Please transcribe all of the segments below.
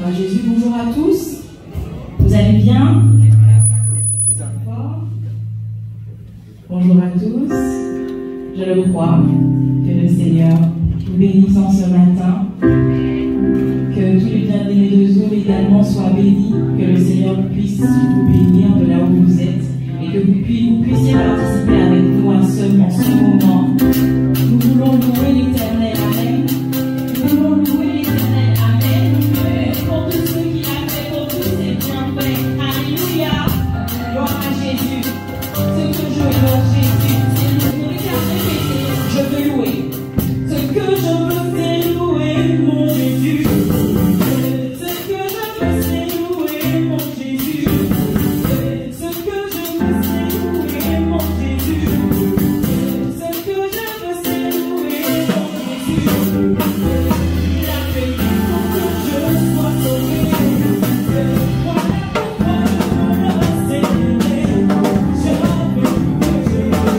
Gloire à Jésus. Bonjour à tous. Vous allez bien? Bonjour à tous. Je le crois que le Seigneur vous bénisse en ce matin. Que tous les bien-aimés de Zoom également soient bénis. Que le Seigneur puisse vous bénir de là où vous êtes. Et que vous puissiez participer avec nous en ce moment. Nous voulons louer l'Éternel. Amen. Nous voulons louer l'Éternel. Amen. Pour tout ce qu'il a fait, pour tous ses bienfaits. Alléluia. Gloire à Jésus. Ce que je veux, Jésus. C'est le répéter. Je veux louer. Ce que je veux, c'est louer mon Jésus. Ce que je veux, c'est louer mon Jésus. Ce que je veux, c'est louer mon Jésus. Ce que je veux, c'est louer mon Jésus. Il a fait pour que je sois sauvé. Voilà pourquoi je veux le célébrer. Je veux louer Jésus.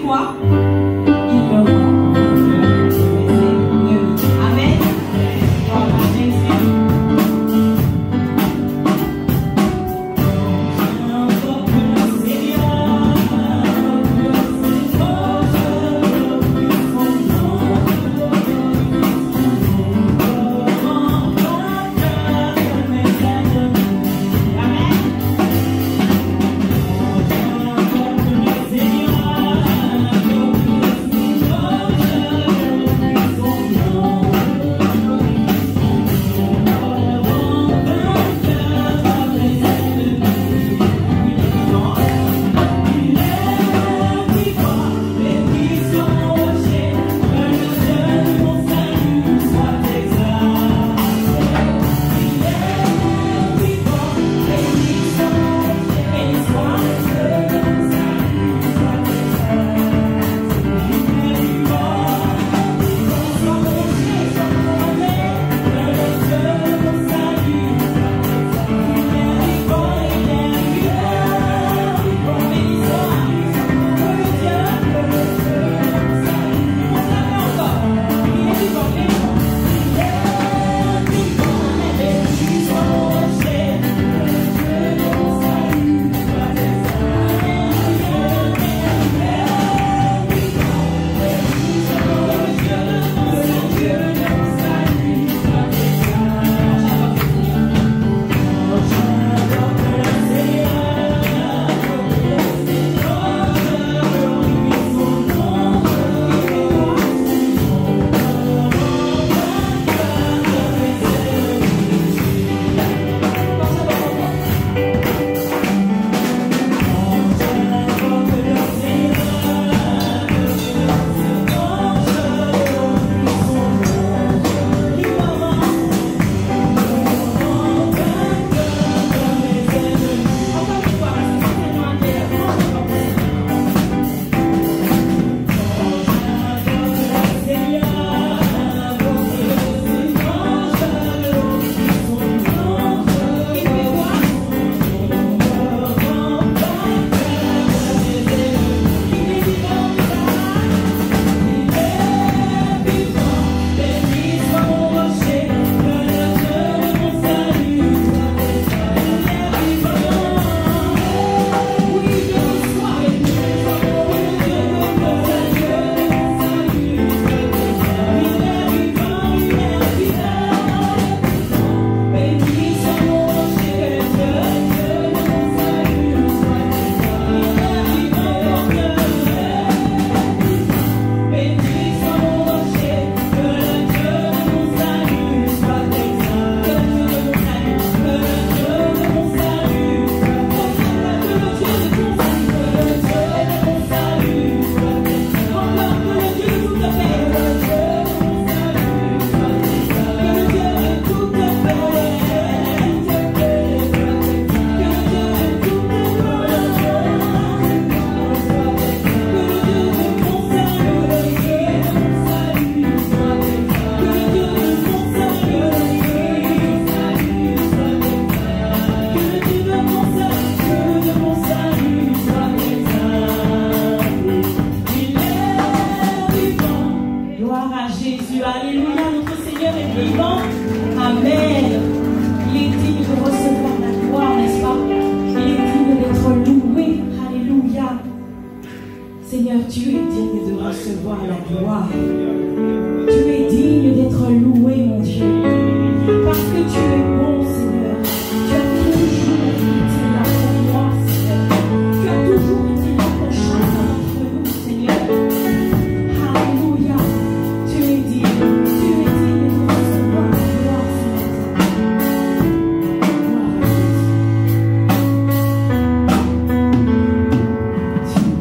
quoi? Il me rend. Amen. Voilà, Jésus. Seigneur, tu es digne de recevoir la gloire. Tu es digne d'être loué, mon Dieu. Parce que tu es bon, Seigneur. Tu as toujours été là pour moi, Seigneur. Tu as toujours été là pour chacun d'entre nous, Seigneur. Alléluia. Tu es digne. Tu es digne de recevoir la gloire, Seigneur. Gloire à Dieu.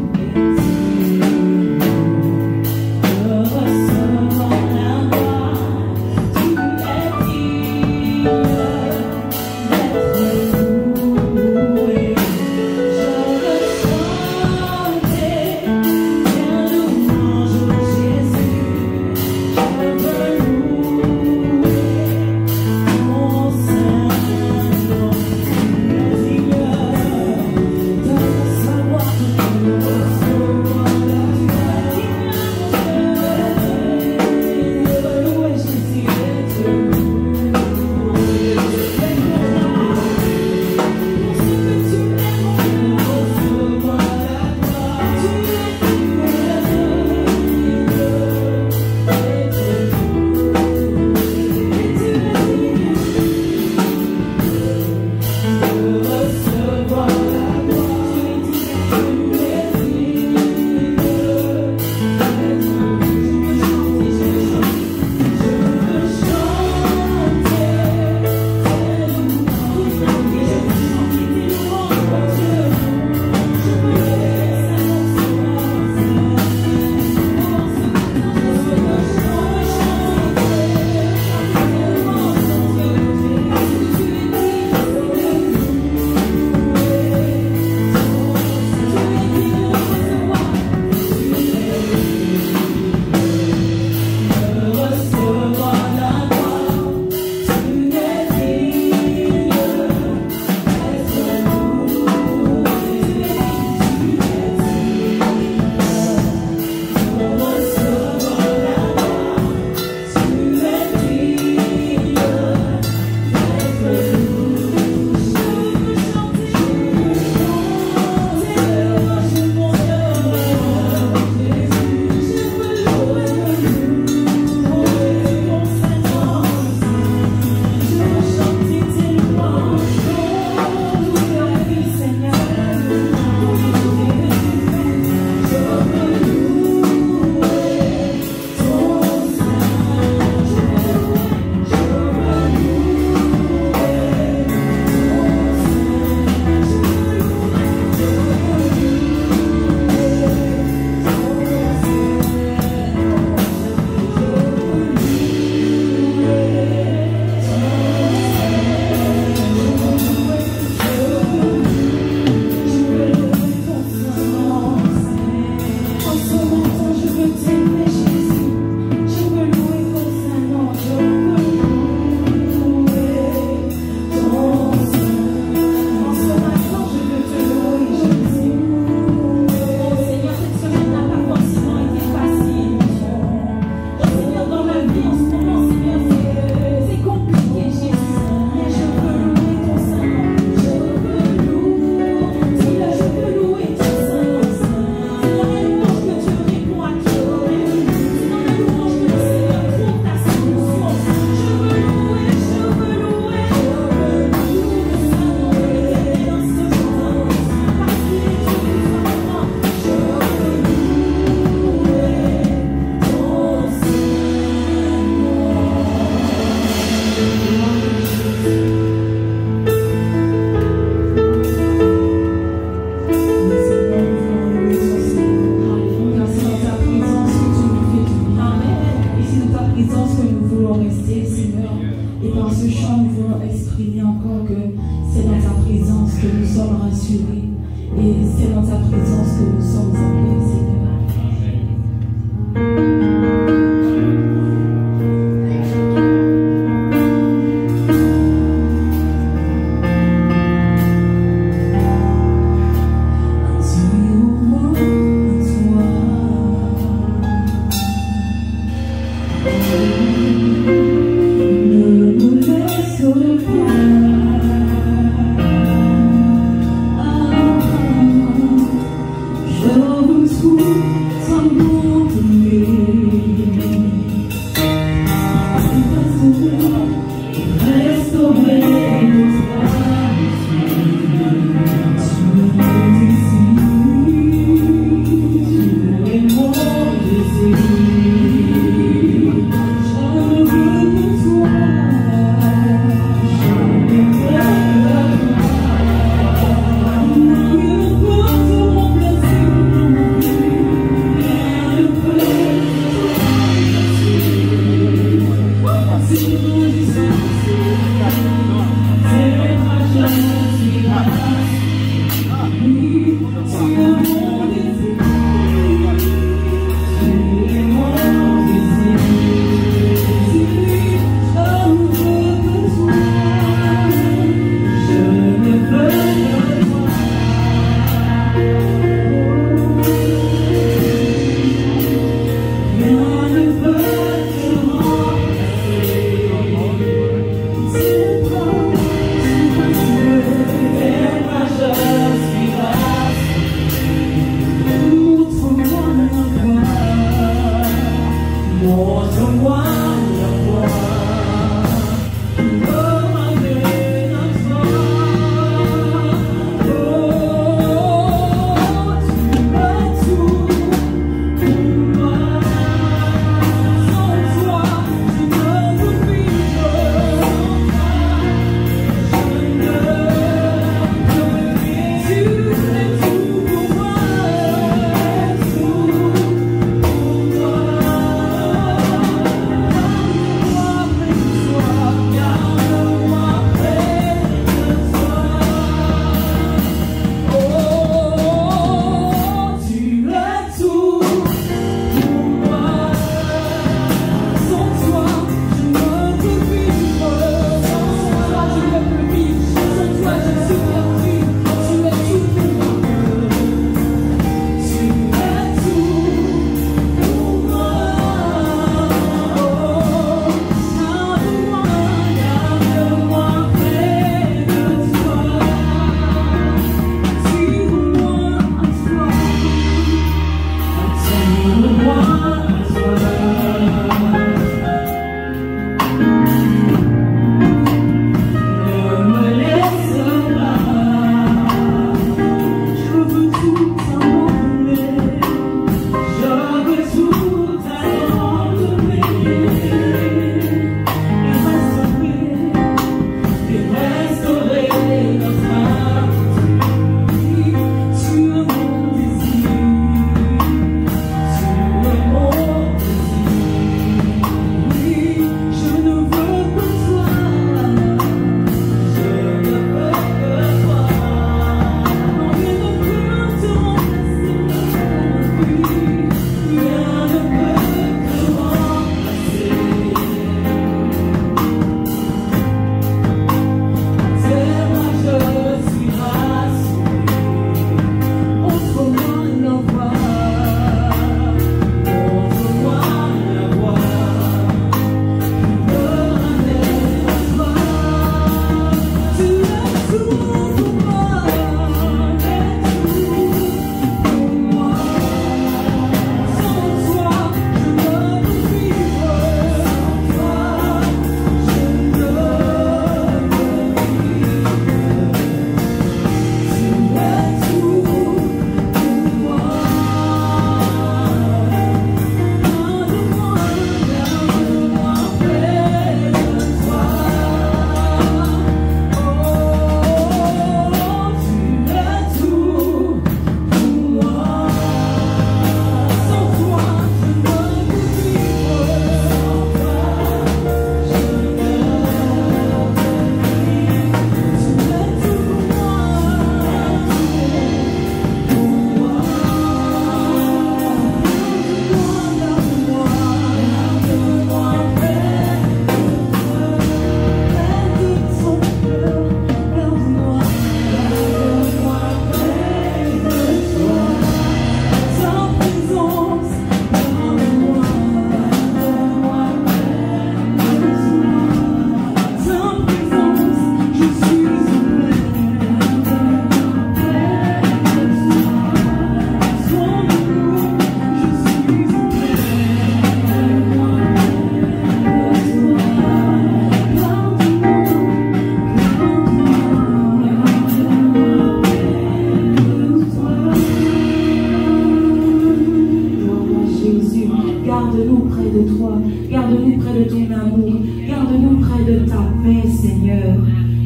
Garde-nous près de toi. Garde-nous près de ton amour. Garde-nous près de ta paix, Seigneur.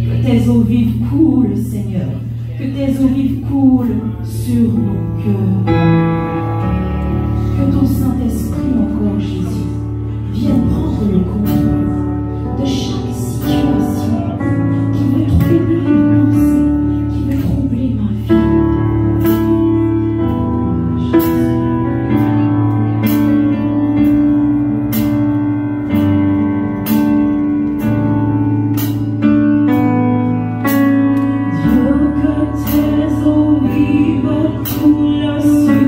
Que tes eaux vives coulent, Seigneur. Que tes eaux vives coulent sur nos cœurs. Que ton Saint-Esprit encore, Jésus, vienne prendre le contrôle de chaque situation qui veut troubler mes pensées, qui veut troubler ma vie. Dieu, que tes eaux vives coulent sur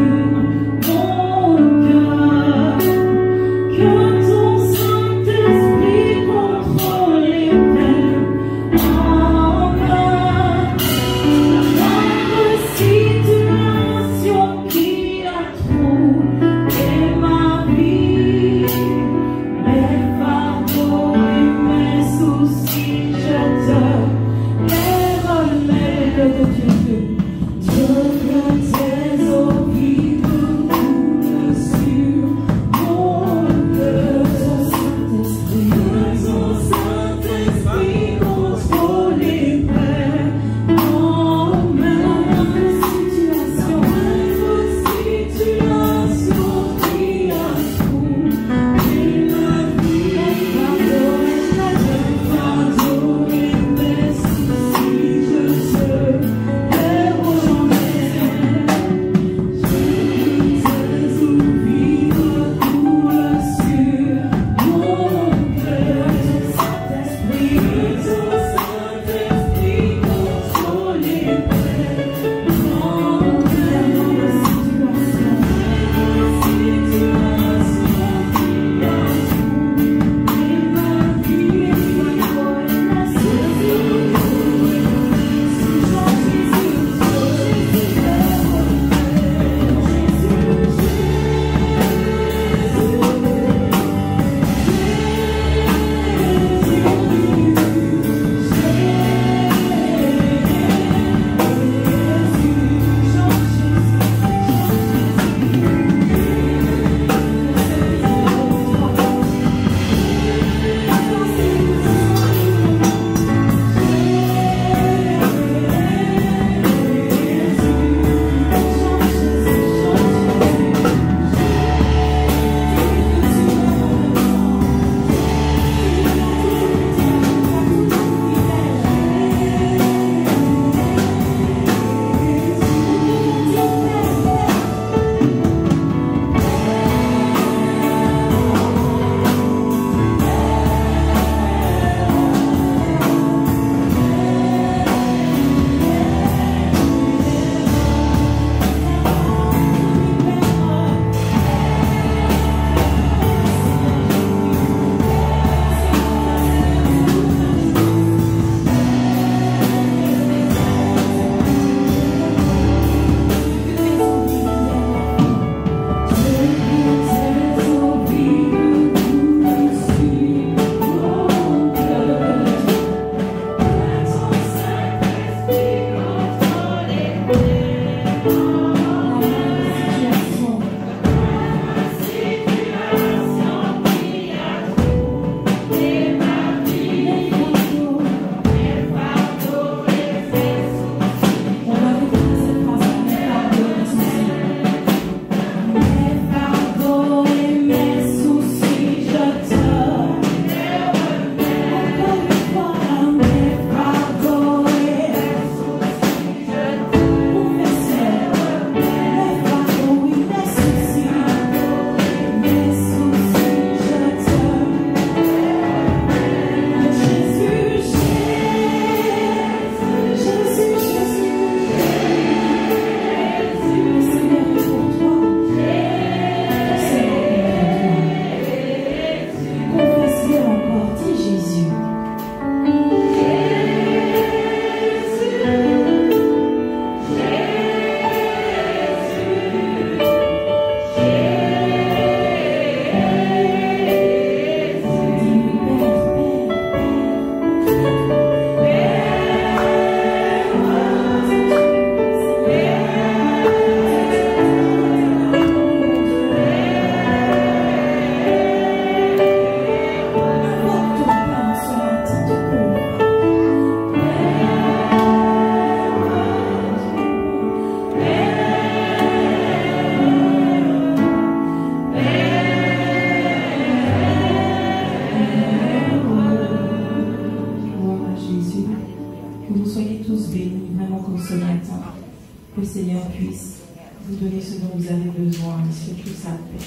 dont vous avez besoin, et surtout sa paix.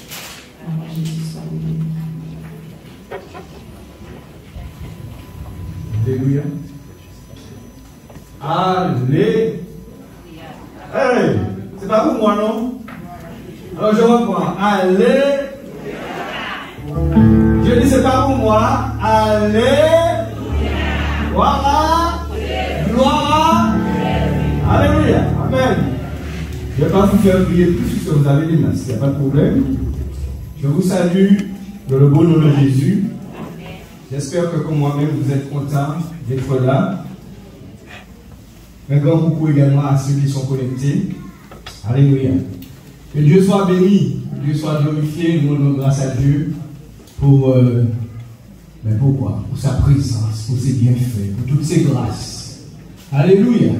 Alors, Jésus soit béni. Alléluia. Alléluia. Hey, c'est pas pour moi, non? Alors je reprends. Alléluia. Je dis c'est pas pour moi. Alléluia. Voilà. Gloire. Alléluia. Amen. Je ne vais pas vous faire prier plus puisque vous avez des masques. Il n'y a pas de problème. Je vous salue dans le beau nom de Jésus. J'espère que comme moi-même vous êtes contents d'être là. Un grand coucou également à ceux qui sont connectés. Alléluia. Que Dieu soit béni, que Dieu soit glorifié. Nous rendons grâce à Dieu pour, pourquoi? Pour sa présence, pour ses bienfaits, pour toutes ses grâces. Alléluia.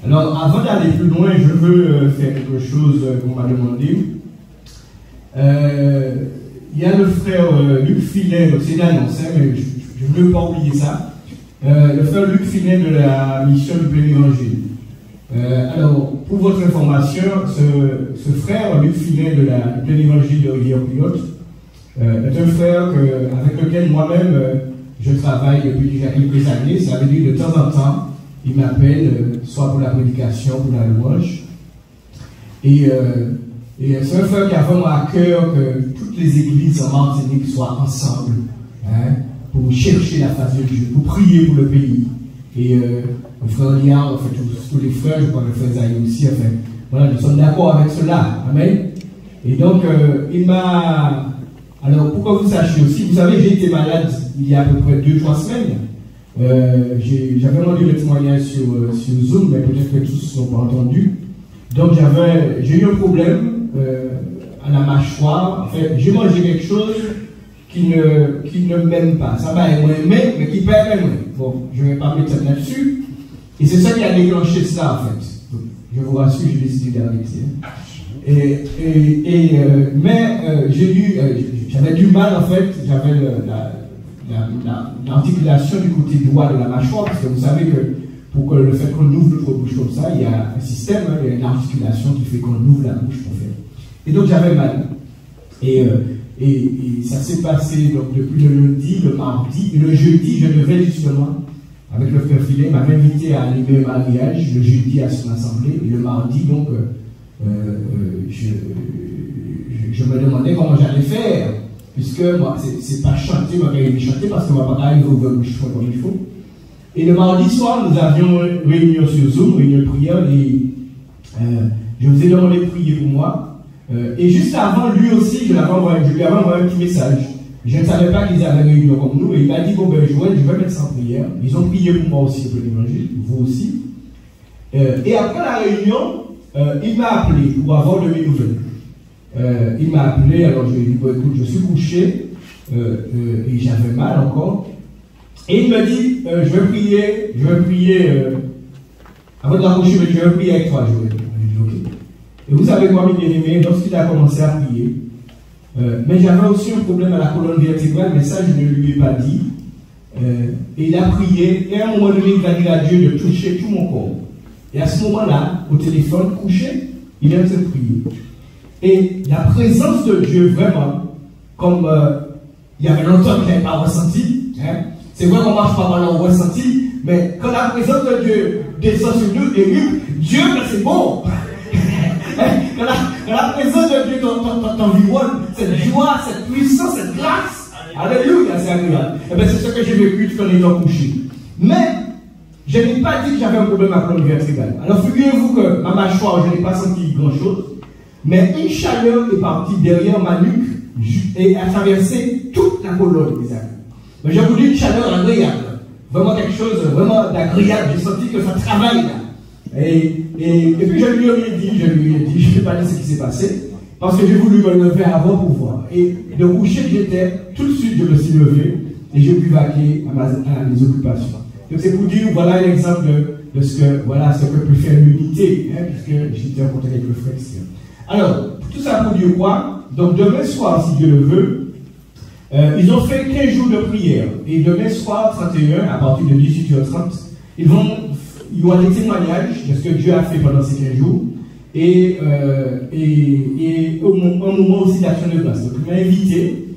Alors, avant d'aller plus loin, je veux faire quelque chose qu'on m'a demandé. Il y a le frère Luc Finet, donc c'est une annonce, mais je ne veux pas oublier ça. Le frère Luc Finet de la mission du plein évangile. Alors, pour votre information, ce frère Luc Finet de la plein évangile de Rivière-Pilote est un frère avec lequel moi-même je travaille depuis déjà quelques années. Ça veut dire de temps en temps, il m'appelle, soit pour la prédication, pour la louange. Et c'est un frère qui a vraiment à cœur que toutes les églises en Martinique soient ensemble, hein, pour chercher la face de Dieu, pour prier pour le pays. Et le frère Liard, en fait, tous les frères, je crois que le frère Zahir aussi, enfin, voilà, nous sommes d'accord avec cela. Amen. Et donc, il m'a... Alors, pour que vous sachiez aussi, vous savez, j'ai été malade il y a à peu près 2-3 semaines. J'avais rendu le témoignage sur Zoom, mais peut-être que tous n'ont pas entendu. Donc, j'ai eu un problème à la mâchoire. En fait, j'ai mangé quelque chose qui ne m'aime pas. Ça va aimer, mais qui peut aimer. Bon, je ne vais pas mettre là-dessus. Et c'est ça qui a déclenché ça, en fait. Donc, je vous rassure, j'ai décidé d'arrêter. J'avais du mal, en fait. J'avais l'articulation du côté droit de la mâchoire, parce que vous savez que pour que le fait qu'on ouvre notre bouche comme ça, il y a un système, il y a une articulation qui fait qu'on ouvre la bouche pour faire. Et donc j'avais mal. Et ça s'est passé donc, depuis le lundi, le mardi, et le jeudi, je devais justement, avec le frère Filet, m'avait invité à animer un mariage, le jeudi à son assemblée, et le mardi, donc, je me demandais comment j'allais faire. Puisque moi, c'est pas chanter, moi, j'ai chanter parce qu'on va pas arriver au bouche comme il faut. Et le mardi soir, nous avions une réunion sur Zoom, une prière, et je vous ai demandé de prier pour moi. Et juste avant, lui aussi, je lui avais envoyé un petit message. Je ne savais pas qu'ils avaient une réunion comme nous, et il m'a dit, bon ben Joël, je vais mettre ça en prière. Ils ont prié pour moi aussi, pour l'évangile, vous aussi. Et après la réunion, il m'a appelé pour avoir de mes nouvelles. Il m'a appelé, alors je lui ai dit, bon écoute, je suis couché, et j'avais mal encore. Et il m'a dit, je vais prier, avant de raccrocher, je vais prier avec toi, Joël. Okay. Et vous savez quoi, mes bien-aimés, lorsqu'il a commencé à prier, mais j'avais aussi un problème à la colonne vertébrale, mais ça je ne lui ai pas dit. Et il a prié, et à un moment donné, il a dit à Dieu de toucher tout mon corps. Et à ce moment-là, au téléphone, couché, il est en train de prier. Et la présence de Dieu, vraiment, comme il y avait longtemps que je n'avais pas ressenti, hein, c'est vrai qu'on ne marche pas mal en ressenti, mais quand la présence de Dieu descend sur nous, et Dieu, c'est bon. Quand la présence de Dieu t'environne, cette joie, cette puissance, cette grâce, alléluia, c'est agréable. Et bien c'est ce que j'ai vécu quand il est couché. Mais, je n'ai pas dit que j'avais un problème à colonne vertébrale. Alors figurez-vous que ma mâchoire, je n'ai pas senti grand-chose, mais une chaleur est partie derrière ma nuque et a traversé toute la colonne des amis. Mais j'ai voulu une chaleur agréable, vraiment quelque chose vraiment d'agréable. J'ai senti que ça travaille là. Et puis je lui ai dit, je ne vais pas dire ce qui s'est passé, parce que j'ai voulu me lever avant pour voir. Et le coucher que j'étais, tout de suite je me suis levé et j'ai pu vaquer à mes occupations. Donc c'est pour dire, voilà un exemple de ce que peut faire l'unité, hein, puisque j'étais en contact avec le frère ici. Alors, tout ça pour dire quoi? Donc demain soir, si Dieu le veut, ils ont fait 15 jours de prière. Et demain soir, 31, à partir de 18h30, il y aura des témoignages de ce que Dieu a fait pendant ces 15 jours. et au moment aussi d'action de grâce. Donc, il m'a invité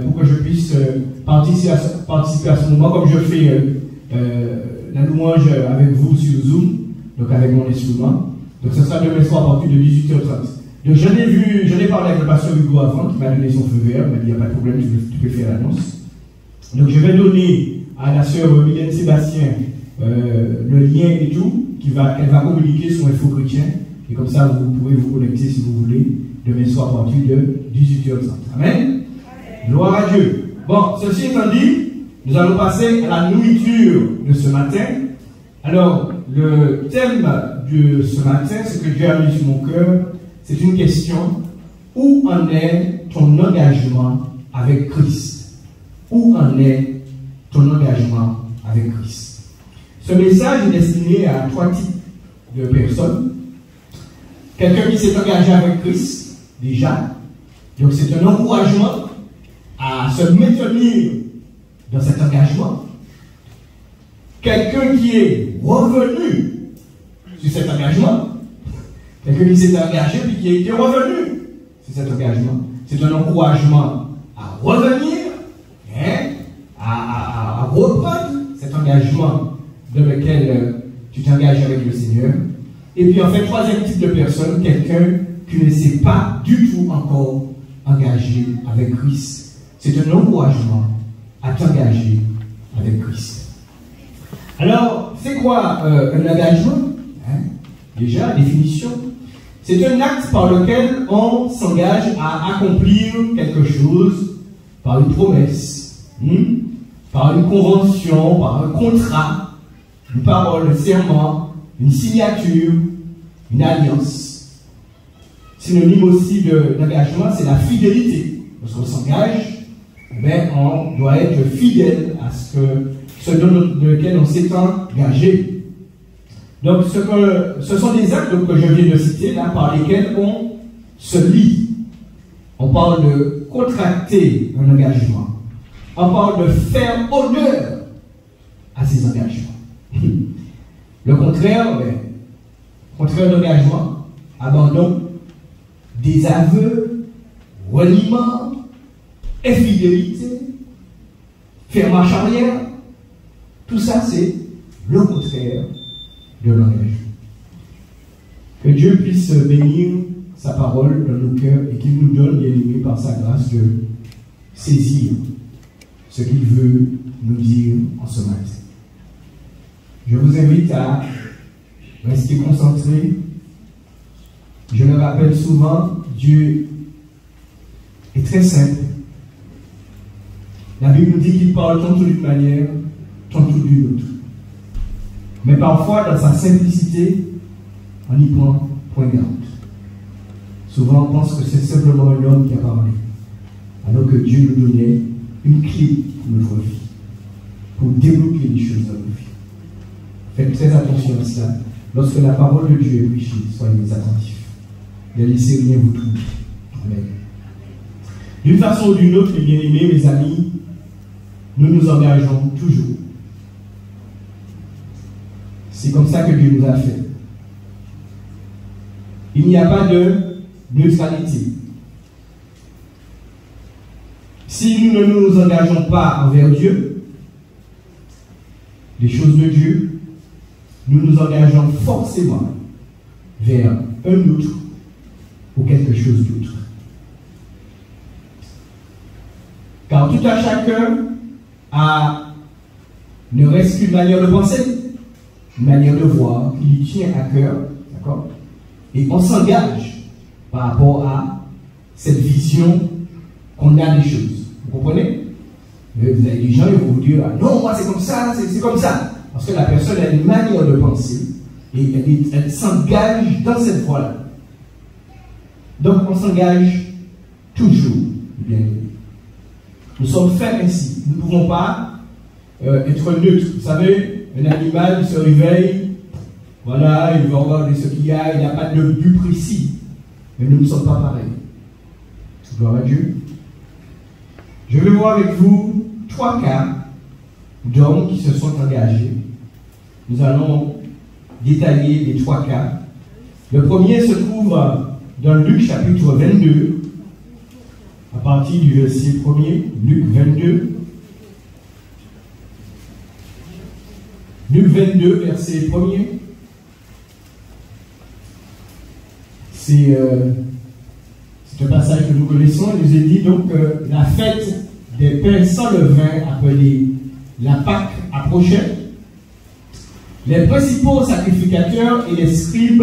pour que je puisse participer à ce moment, comme je fais la louange avec vous sur Zoom, donc avec mon instrument. Donc, ce sera demain soir à partir de 18h30. Donc, j'en ai parlé avec le pasteur Hugo avant, qui m'a donné son feu vert, il m'a dit, il n'y a pas de problème, tu peux faire l'annonce. Donc, je vais donner à la sœur Mylène Sébastien le lien et tout, elle va communiquer sur Info Chrétien, et comme ça, vous pouvez vous connecter si vous voulez, demain soir à partir de 18h30. Amen. Gloire à Dieu. Bon, ceci étant dit, nous allons passer à la nourriture de ce matin. Alors, le thème de ce matin, ce que Dieu a mis sur mon cœur, c'est une question. Où en est ton engagement avec Christ? Où en est ton engagement avec Christ? Ce message est destiné à 3 types de personnes. Quelqu'un qui s'est engagé avec Christ, déjà. Donc c'est un encouragement à se maintenir dans cet engagement. Quelqu'un qui est revenu sur cet engagement. Quelqu'un qui s'est engagé puis qui est revenu sur cet engagement. C'est un encouragement à revenir, à reprendre cet engagement dans lequel tu t'engages avec le Seigneur. Et puis en fait, 3e type de personne, quelqu'un qui ne s'est pas du tout encore engagé avec Christ. C'est un encouragement à t'engager avec Christ. Alors, c'est quoi un engagement? Déjà, définition. C'est un acte par lequel on s'engage à accomplir quelque chose par une promesse, par une convention, par un contrat, une parole, un serment, une signature, une alliance. Synonyme aussi d'engagement, c'est la fidélité. Lorsqu'on s'engage, on doit être fidèle à ce dans lequel on s'est engagé. Donc, ce sont des actes que je viens de citer, là, par lesquels on se lie. On parle de contracter un engagement. On parle de faire honneur à ces engagements. Le contraire, contraire d'engagement, abandon, désaveu, reniement, infidélité, faire marche arrière, tout ça c'est le contraire de l'engagement. Que Dieu puisse bénir sa parole dans nos cœurs et qu'il nous donne, bien aimé, par sa grâce, de saisir ce qu'il veut nous dire en ce matin. Je vous invite à rester concentré. Je le rappelle souvent, Dieu est très simple. La Bible nous dit qu'il parle tantôt d'une manière, tantôt d'une autre. Mais parfois, dans sa simplicité, on y prend point garde. Souvent, on pense que c'est simplement un homme qui a parlé, alors que Dieu nous donnait une clé pour notre vie, pour débloquer les choses dans nos vies. Faites très attention à cela. Lorsque la parole de Dieu est prêchée, soyez attentifs. Ne laissez rien vous troubler. Amen. D'une façon ou d'une autre, les bien-aimés, mes amis, nous nous engageons toujours. C'est comme ça que Dieu nous a fait. Il n'y a pas de neutralité. Si nous ne nous engageons pas envers Dieu, les choses de Dieu, nous nous engageons forcément vers un autre ou quelque chose d'autre. Car tout à chacun ne reste qu'une manière de penser, une manière de voir qui lui tient à cœur, d'accord? Et on s'engage par rapport à cette vision qu'on a des choses. Vous comprenez? Vous avez des gens qui vont vous dire, ah non, moi c'est comme ça, c'est comme ça. Parce que la personne a une manière de penser et elle s'engage dans cette voie-là. Donc on s'engage toujours. Bien. Nous sommes faits ainsi. Nous ne pouvons pas être neutres. Vous savez, un animal il se réveille, voilà, il va regarder ce qu'il y a, il n'a pas de but précis. Mais nous ne sommes pas pareils. Gloire à Dieu. Je vais voir avec vous 3 cas d'hommes qui se sont engagés. Nous allons détailler les 3 cas Le premier se trouve dans Luc chapitre 22, à partir du verset 1er, Luc 22. Luc 22, verset 1er. C'est un passage que nous connaissons. Il nous est dit donc que la fête des pains sans levain, appelée la Pâque, approchait. Les principaux sacrificateurs et les scribes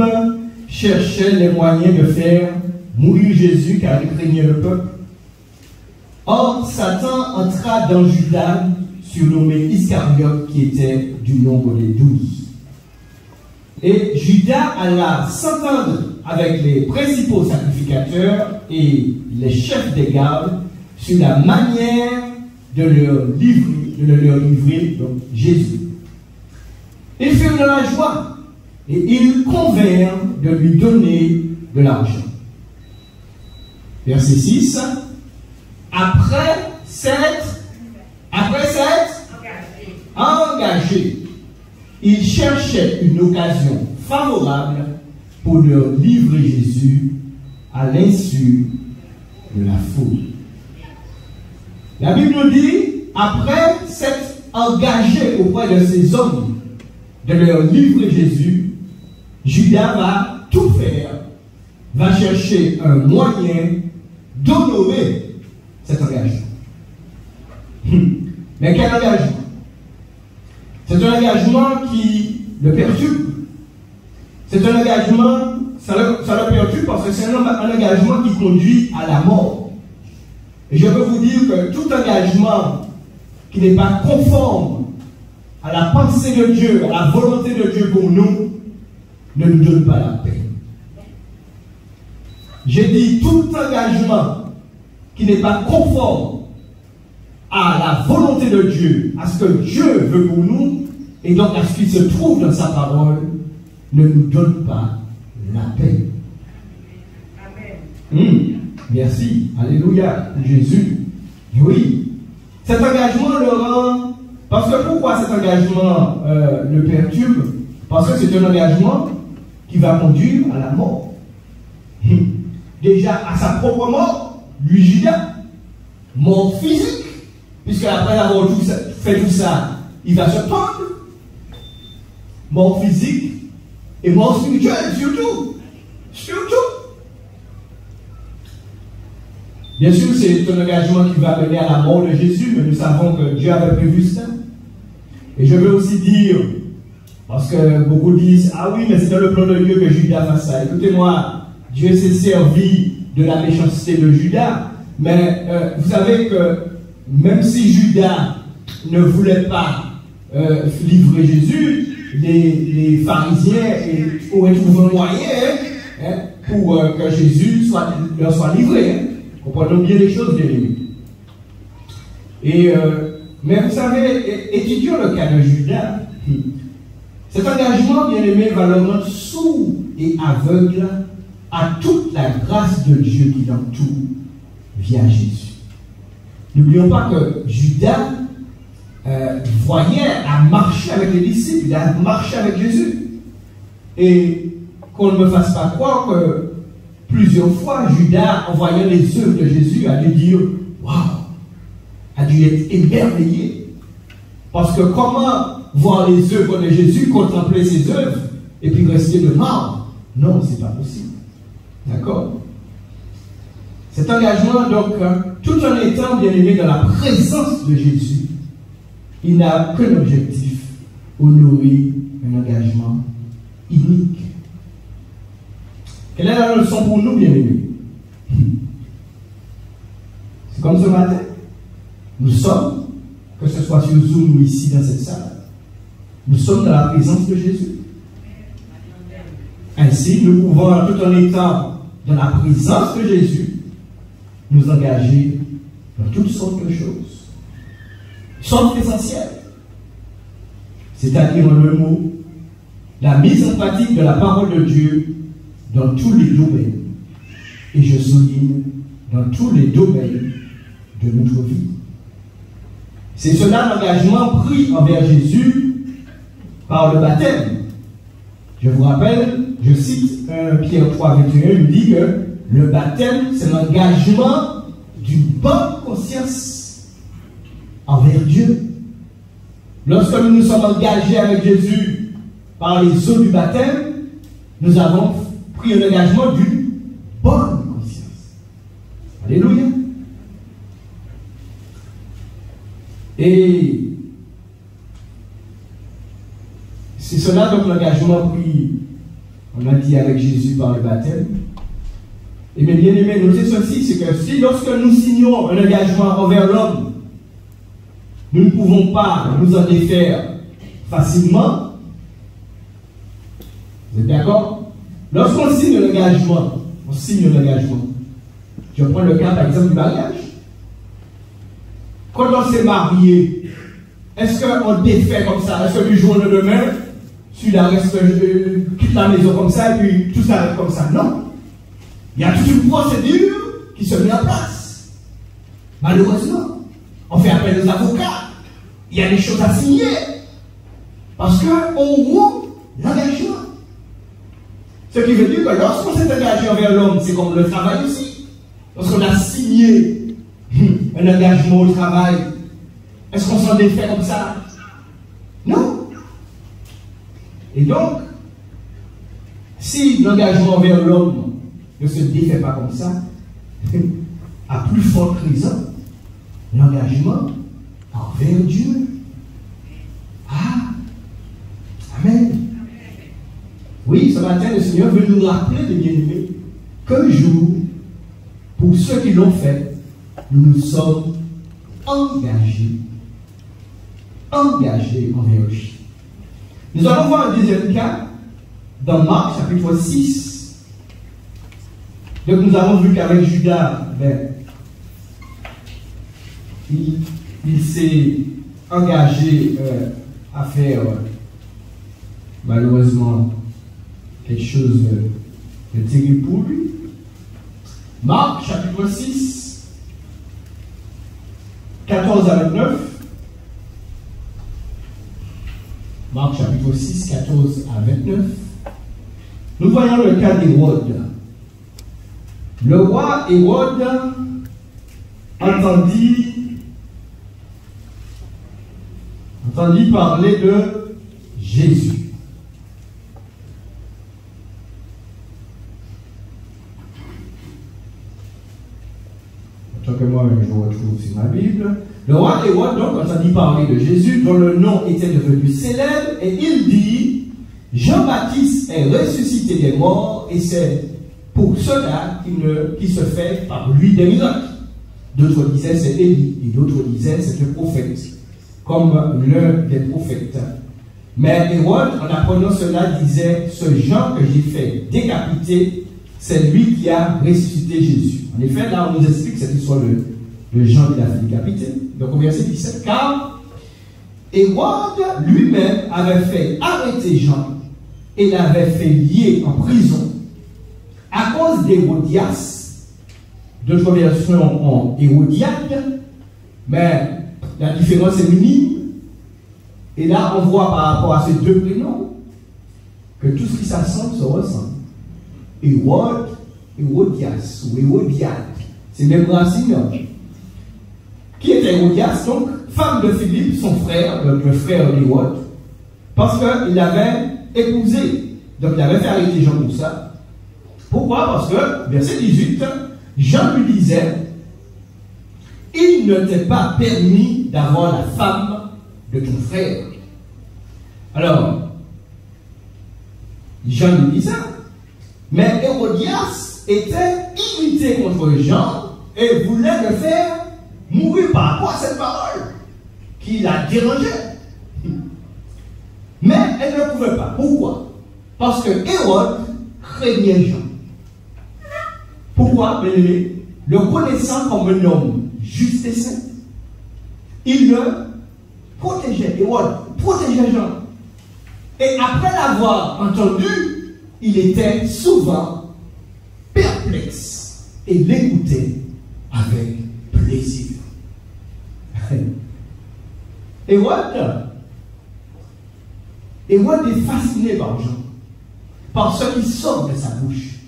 cherchaient les moyens de faire mourir Jésus car ils craignaient le peuple. Or, Satan entra dans Judas, surnommé Iscariote, qui était du nombre des 12. Et Judas alla s'entendre avec les principaux sacrificateurs et les chefs des gardes sur la manière de leur livrer donc, Jésus. Ils furent dans la joie et ils convinrent de lui donner de l'argent. Verset 6. Après s'être engagé, il cherchait une occasion favorable pour leur livrer Jésus à l'insu de la foule. La Bible nous dit, après s'être engagé auprès de ces hommes de leur livrer Jésus, Judas va tout faire, va chercher un moyen d'honorer cet engagement. Mais quel engagement? C'est un engagement qui le perturbe. C'est un engagement, ça le perturbe parce que c'est un engagement qui conduit à la mort. Et je veux vous dire que tout engagement qui n'est pas conforme à la pensée de Dieu, à la volonté de Dieu pour nous, ne nous donne pas la paix. J'ai dit tout engagement qui n'est pas conforme à la volonté de Dieu, à ce que Dieu veut pour nous, et donc à ce qui se trouve dans sa parole, ne nous donne pas la paix. Amen. Merci. Alléluia. Jésus. Oui. Cet engagement le rend... Parce que pourquoi cet engagement le perturbe? Parce que c'est un engagement qui va conduire à la mort. Déjà à sa propre mort, lui Judas, mort physique, puisque après avoir fait tout ça, il va se pendre. Mort physique et mort spirituelle, surtout. Surtout. Bien sûr, c'est un engagement qui va mener à la mort de Jésus, mais nous savons que Dieu avait prévu cela. Et je veux aussi dire, parce que beaucoup disent, ah oui, mais c'est dans le plan de Dieu que Judas fasse ça. Écoutez-moi, Dieu s'est servi de la méchanceté de Judas, mais vous savez que même si Judas ne voulait pas livrer Jésus, les pharisiens auraient trouvé un moyen pour que Jésus leur soit livré. Comprenons bien les choses, bien aimés. Mais vous savez, étudions le cas de Judas. Cet engagement, bien aimé, va le rendre sourd et aveugle à toute la grâce de Dieu qui dans tout via Jésus. N'oublions pas que Judas a marché avec les disciples, il a marché avec Jésus. Et qu'on ne me fasse pas croire que plusieurs fois, Judas, en voyant les œuvres de Jésus, a dû dire « Waouh !» a dû être émerveillé. Parce que comment voir les œuvres de Jésus, contempler ses œuvres, et puis rester de mort? Non, c'est pas possible. D'accord? Cet engagement, donc, tout en étant bien aimé dans la présence de Jésus, il n'a qu'un objectif, honorer un engagement unique. Quelle est la leçon pour nous, bien aimés? C'est comme ce matin. Nous sommes, que ce soit sur Zoom ou ici dans cette salle, nous sommes dans la présence de Jésus. Ainsi, nous pouvons, tout en étant dans la présence de Jésus, nous engager dans toutes sortes de choses. Sauf l'essentiel. C'est-à-dire, en un mot, la mise en pratique de la parole de Dieu dans tous les domaines. Et je souligne, dans tous les domaines de notre vie. C'est cela l'engagement pris envers Jésus par le baptême. Je vous rappelle je cite Pierre 3, 21, il dit que le baptême, c'est l'engagement d'une bonne conscience envers Dieu. Lorsque nous nous sommes engagés avec Jésus par les eaux du baptême, nous avons pris un engagement d'une bonne conscience. Alléluia. Et c'est cela donc l'engagement pris, on a dit, avec Jésus par le baptême. Et bien aimé, notez ceci, c'est que si lorsque nous signons un engagement envers l'homme, nous ne pouvons pas nous en défaire facilement. Vous êtes d'accord? Lorsqu'on signe l'engagement, on signe l'engagement. Je prends le cas par exemple du mariage. Quand on s'est marié, est-ce qu'on défait comme ça? Est-ce que du jour au lendemain, celui-là reste, quitte la maison comme ça et puis tout s'arrête comme ça? Non. Il y a toute une procédure qui se met en place. Malheureusement, on fait appel aux avocats. Il y a des choses à signer. Parce qu'on rompt l'engagement. Ce qui veut dire que lorsqu'on s'est engagé envers l'homme, c'est comme le travail aussi. Lorsqu'on a signé un engagement au travail, est-ce qu'on s'en défait comme ça? Non. Et donc, si l'engagement envers l'homme ne se défait pas comme ça, à plus forte raison, l'engagement envers Dieu. Ah, Amen. Oui, ce matin, le Seigneur veut nous rappeler, de bien-aimés, qu'un jour, pour ceux qui l'ont fait, nous nous sommes engagés envers lui. Nous allons voir un deuxième cas dans Marc chapitre 6. Donc nous avons vu qu'avec Judas, il s'est engagé à faire malheureusement quelque chose de terrible pour lui. Marc chapitre 6, 14 à 29. Marc chapitre 6, 14 à 29. Nous voyons le cas d'Hérode. Le roi Hérode entendit parler de Jésus. Tant que moi, je retrouve sur ma Bible. Le roi Hérode donc entendit parler de Jésus, dont le nom était devenu célèbre, et il dit: Jean-Baptiste est ressuscité des morts, et c'est pour cela qui se fait par lui des miracles. D'autres disaient c'est Élie, et d'autres disaient c'est le prophète, comme l'un des prophètes. Mais Hérode, en apprenant cela, disait: ce Jean que j'ai fait décapiter, c'est lui qui a ressuscité Jésus. En effet, là, on nous explique cette histoire de Jean qui l'a fait décapiter. Donc, au verset 17, car Hérode lui-même avait fait arrêter Jean et l'avait fait lier en prison à cause d'Hérodias. D'autres versions ont Hérodiade, mais la différence est minime. Et là, on voit par rapport à ces deux prénoms que tout ce qui s'assemble se ressemble. Hérode, Hérodias ou Hérodiade, c'est même racine. Qui était Hérodias, donc femme de Philippe, son frère, le frère d'Hérode, parce qu'il l'avait épousé. Donc il avait fait arrêter Jean pour ça. Pourquoi? Parce que, verset 18, Jean lui disait: il ne t'est pas permis d'avoir la femme de ton frère. Alors, Jean lui dit ça. Mais Hérodias était irrité contre Jean et voulait le faire mourir par rapport à cette parole qui la dérangeait. Mais elle ne pouvait pas. Pourquoi? Parce que Hérode craignait Jean. Pourquoi? Le connaissant comme un homme juste et saint, il le protégeait. Hérode protégeait Jean. Et après l'avoir entendu, il était souvent perplexe et l'écoutait avec plaisir. Hérode est fasciné par Jean. par ce qui sort de sa bouche.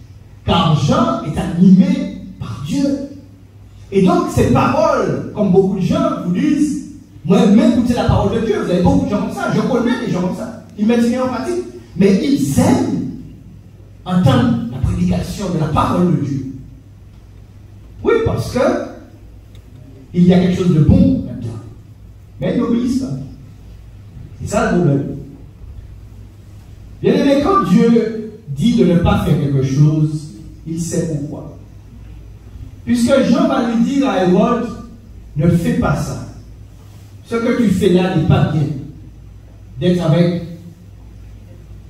Car Jean est animé par Dieu. Et donc, ces paroles, comme beaucoup de gens vous disent, moi-même, écoutez la parole de Dieu, vous avez beaucoup de gens comme ça, je connais des gens comme ça, ils mettent rien en pratique, mais ils aiment entendre la prédication de la parole de Dieu. Oui, parce que il y a quelque chose de bon là-dedans. Mais ils n'obéissent pas. C'est ça le problème. Bien aimé, quand Dieu dit de ne pas faire quelque chose, il sait pourquoi. Puisque Jean va lui dire à Hérode, ne fais pas ça. Ce que tu fais là n'est pas bien. D'être avec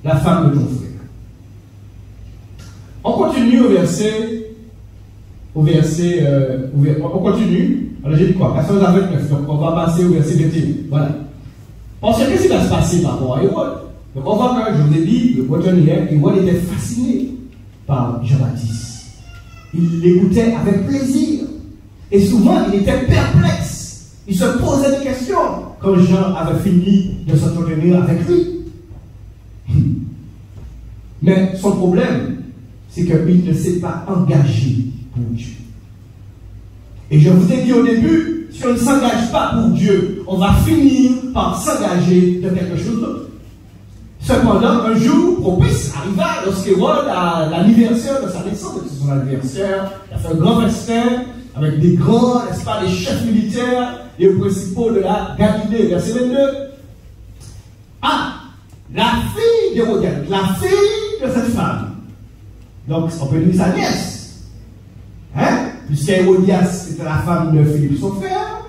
la femme de ton frère. On continue au verset. On continue. Alors j'ai dit quoi? 14-29. Donc on va passer au verset 21. Voilà. Parce que qu'est-ce qui va se passer par rapport à Hérode? Donc on voit que je vous ai dit, le breton hier, Hérode était fasciné par Jean-Baptiste. Il l'écoutait avec plaisir. Et souvent, il était perplexe. Il se posait des questions quand Jean avait fini de s'entretenir avec lui. Mais son problème, c'est qu'il ne s'est pas engagé pour Dieu. Et je vous ai dit au début, si on ne s'engage pas pour Dieu, on va finir par s'engager de quelque chose d'autre. Cependant, un jour propice arriva lorsqu'Hérode a l'anniversaire de sa naissance, c'est son anniversaire, il a fait un grand festin avec des grands, n'est-ce pas, des chefs militaires et aux principaux de la Galilée, verset 22. Ah, la fille d'Hérodias, la fille de cette femme, donc on peut dire sa nièce, hein, puisqu'Hérodias était la femme de Philippe, son frère,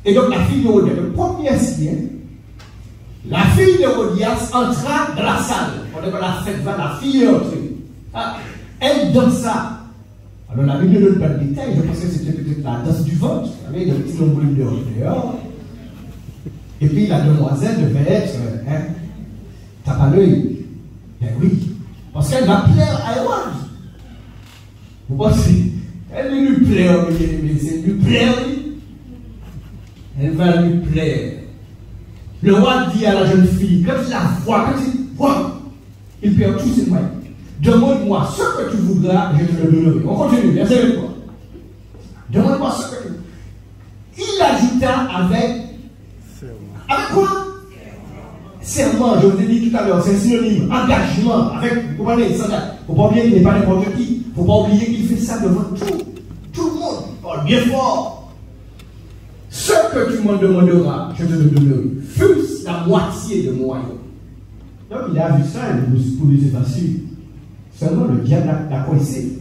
et donc la fille d'Hérodias, le premier sien. La fille d'Hérodias entra dans la salle. On est dans la fête, la fille est entrée. Ah, elle dansa. Alors la Bible ne donne pas de détails, je pense que c'était peut-être la danse du ventre, vous savez, le petit nombril dehors. Et puis la demoiselle devait être, tape à l'œil. Ben oui, parce qu'elle va plaire à Hérode. Vous pensez, elle va lui plaire, mais c'est lui plaire, oui. Elle va lui plaire. Le roi dit à la jeune fille, quand il la voit, il perd tous ses moyens. Demande-moi ce que tu voudras, je te le donnerai. On continue, verset 23. Demande-moi ce que tu voudras. Il ajouta avec quoi? Serment, je vous ai dit tout à l'heure, c'est un synonyme, engagement, avec, vous comprenez, il ne faut pas oublier qu'il n'est pas n'importe qui. Il ne faut pas oublier qu'il fait ça devant tout le monde. Il parle bien fort. Ce que tu m'en demanderas, je te le donnerai. Fût-ce la moitié de mon royaume. Donc il a vu ça, et pour lui c'est facile. Seulement le diable l'a coincé.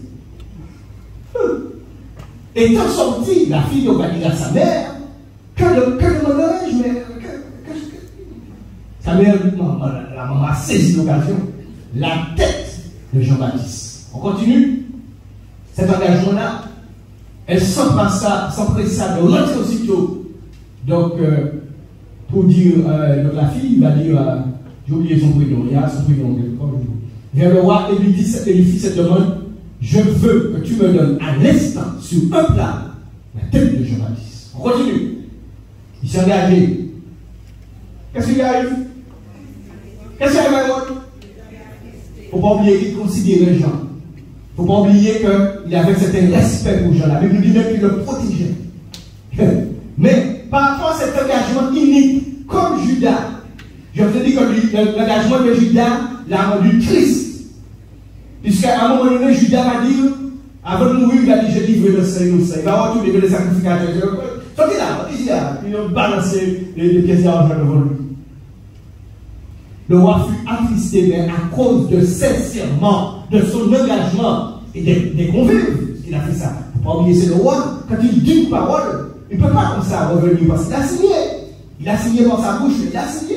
Étant sorti, la fille va dire à sa mère, que demanderai-je, mais sa mère, la maman a saisi l'occasion, la tête de Jean-Baptiste. On continue. Cet engagement-là, elle s'empressa de rentrer aussitôt. Donc, pour dire, donc la fille va dire, j'ai oublié son prénom, il y a son prénom quelque part. Vers le roi et lui fit cette demande, je veux que tu me donnes à l'instant, sur un plat, la tête de Jean-Baptiste. On continue. Il s'est engagé. Qu'est-ce qu'il arrive? Qu'est-ce qu'il arrive à Hérode? Il ne faut pas oublier qu'il considérait Jean. Il ne faut pas oublier qu'il avait un certain respect pour Jean. La Bible dit même qu'il le protégeait. Mais par rapport à cet engagement unique, comme Judas, je vous ai dit que l'engagement de Judas l'a rendu triste. Puisqu'à un moment donné, Judas va dire, avant de mourir, il a dit, j'ai livré le Seigneur. Il va retourner les sacrificateurs. Sortez là, il a balancé les pièces d'argent devant lui. Le roi fut attristé, mais à cause de ses serments, de son engagement et des convives qu'il a fait ça. Il ne faut pas oublier, c'est le roi. Quand il dit une parole, il ne peut pas comme ça revenir parce qu'il a signé. Il a signé dans sa bouche, il a signé.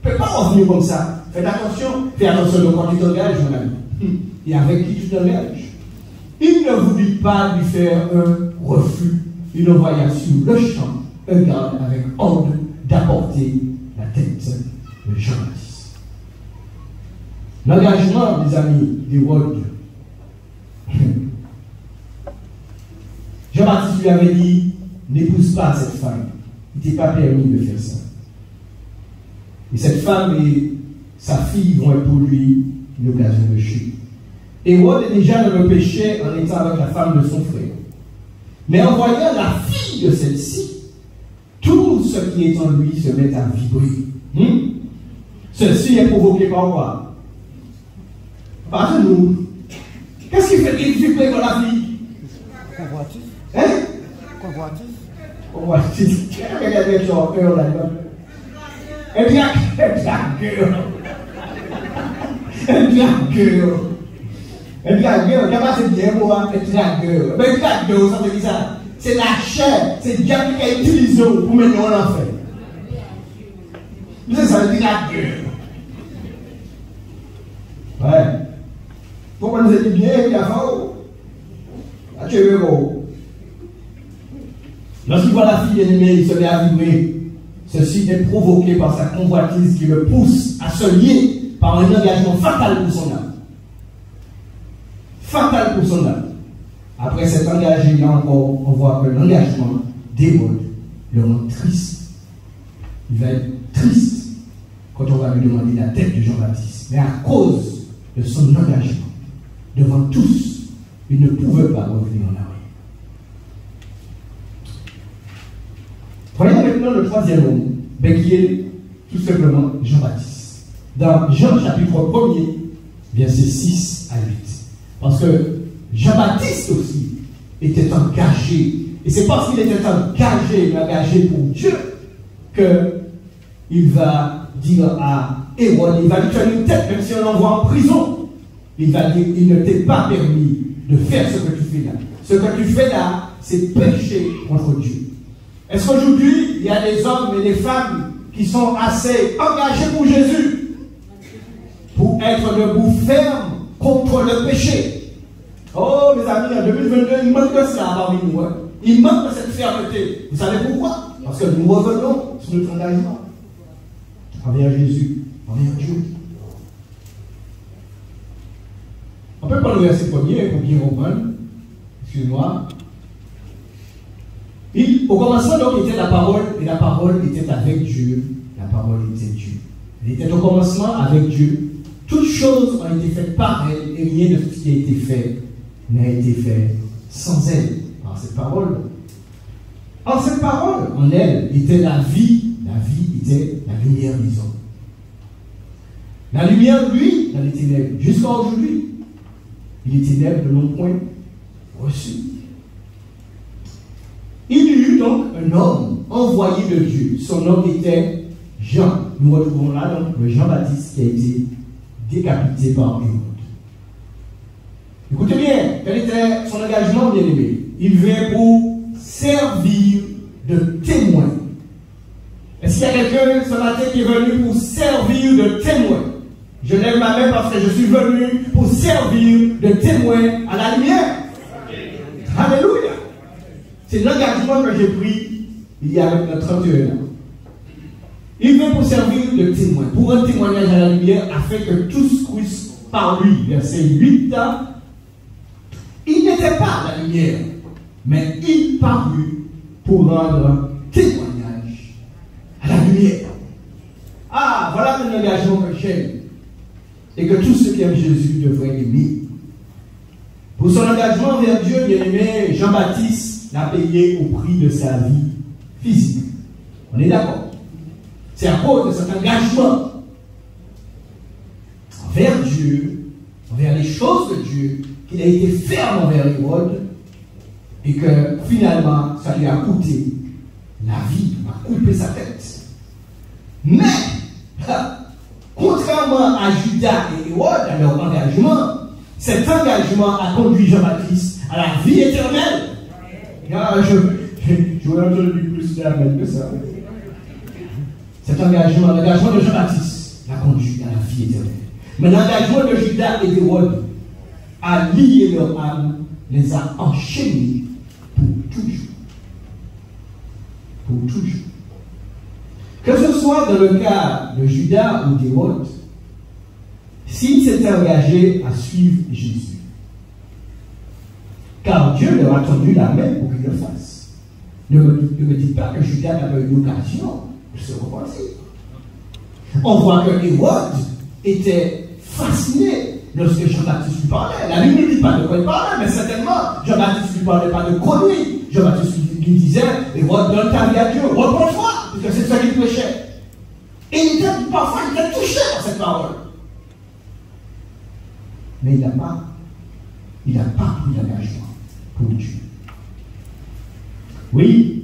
Il ne peut pas revenir comme ça. Faites attention quand tu t'engages, mon ami. Et avec qui tu t'engages. Il ne voulut pas lui faire un refus. Il envoya sur le champ un garde avec ordre d'apporter la tête de Jean-Baptiste. L'engagement, mes amis, d'Hérode. Jean-Baptiste lui avait dit, n'épouse pas cette femme. Il n'était pas permis de faire ça. Et cette femme et sa fille vont être pour lui une occasion de chute. Hérode est déjà dans le péché en étant avec la femme de son frère. Mais en voyant la fille de celle-ci, tout ce qui est en lui se met à vibrer. Ceci est provoqué par quoi? Par nous. Qu'est-ce qui fait qu'il vibre dans la fille? Convoitise. Hein? Convoitise. Convoitise. Regardez avec son cœur là-dedans. Un dragueur. Un dragueur. Un dragueur, comment c'est bien pour un dragueur? Mais un dragueur, ça veut dire ça. C'est la chair, c'est le diable qui a utilisé pour mener en enfer. C'est ça, le dragueur. Ouais. Pourquoi nous étions bien, il y a fort. À tuer le gros. Lorsqu'il voit la fille aimée, il se met à vibrer. Ceci est provoqué par sa convoitise qui le pousse à se lier par un engagement fatal pour son âme. Fatal pour son âme. Après cet engagement, on voit que l'engagement d'Hérode le rend triste. Il va être triste quand on va lui demander la tête de Jean-Baptiste. Mais à cause de son engagement, devant tous, il ne pouvait pas revenir en arrière. Voyons maintenant le troisième homme, qui est tout simplement Jean-Baptiste. Dans Jean chapitre 1er, versets 6 à 8. Parce que Jean-Baptiste aussi était engagé. Et c'est parce qu'il était engagé pour Dieu, qu'il va dire à Hérode, il va lui tenir une tête, même si on l'envoie en prison. Il va dire, il ne t'est pas permis de faire ce que tu fais là. Ce que tu fais là, c'est pécher contre Dieu. Est-ce qu'aujourd'hui, il y a des hommes et des femmes qui sont assez engagés pour Jésus, pour être debout ferme contre le péché? Oh, mes amis, en 2022, il manque de ça parmi nous. Hein. Il manque de cette fermeté. Vous savez pourquoi? Parce que nous revenons sur notre engagement envers Jésus, envers Dieu. On peut prendre le verset premier pour bien comprendre. Excusez-moi. Au commencement, donc, était la parole, et la parole était avec Dieu. La parole était Dieu. Elle était au commencement avec Dieu. Toutes choses ont été faites par elle, et rien de ce qui a été fait n'a été fait sans elle, par cette parole. Or, cette parole, en elle, était la vie était la lumière des hommes. La lumière, lui, dans les ténèbres, jusqu'à aujourd'hui, les ténèbres ne l'ont point reçu. Il y eut donc un homme envoyé de Dieu. Son nom était Jean. Nous retrouvons là donc le Jean-Baptiste qui a été décapité par Hérode. Écoutez bien, quel était son engagement, bien-aimé? Il vient pour servir de témoin. Est-ce qu'il y a quelqu'un ce matin qui est venu pour servir de témoin? Je lève ma main parce que je suis venu pour servir de témoin à la lumière. Alléluia. C'est l'engagement que j'ai pris il y a 31 ans. Il vient pour servir de témoin, pour un témoignage à la lumière, afin que tous puissent par lui. Verset 8. Il n'était pas la lumière, mais il parut pour rendre témoignage à la lumière. Ah, voilà un engagement que j'aime. Et que tous ceux qui aiment Jésus devraient aimer. Pour son engagement vers Dieu, bien-aimé, Jean-Baptiste l'a payé au prix de sa vie physique. On est d'accord? C'est à cause de cet engagement envers Dieu, envers les choses de Dieu, qu'il a été ferme envers Hérode, et que finalement, ça lui a coûté la vie, a coupé sa tête. Mais, contrairement à Judas et Hérode, à leur engagement, cet engagement a conduit Jean-Baptiste à la vie éternelle. Ah, je voudrais entendu plus d'amen que ça. Cet engagement, l'engagement de Jean-Baptiste l'a conduit à la vie éternelle. Mais l'engagement de Judas et d'Hérode a lié leur âme, les a enchaînés pour toujours. Pour toujours. Que ce soit dans le cas de Judas ou d'Hérode, s'ils s'étaient engagés à suivre Jésus, car Dieu leur a tendu la main pour qu'ils le fassent. Ne me dites pas que Judas n'avait eu l'occasion de se repentir. On voit que Hérode était fasciné lorsque Jean-Baptiste lui parlait. La Bible ne dit pas de quoi il parlait, mais certainement, Jean-Baptiste ne lui parlait pas de conneries. Jean-Baptiste lui disait, et donne ta vie à Dieu, reprends-toi, parce que c'est ça qu'il prêchait. Et parfois, il était touché par cette parole. Mais il n'a pas pris l'engagement pour Dieu. Oui,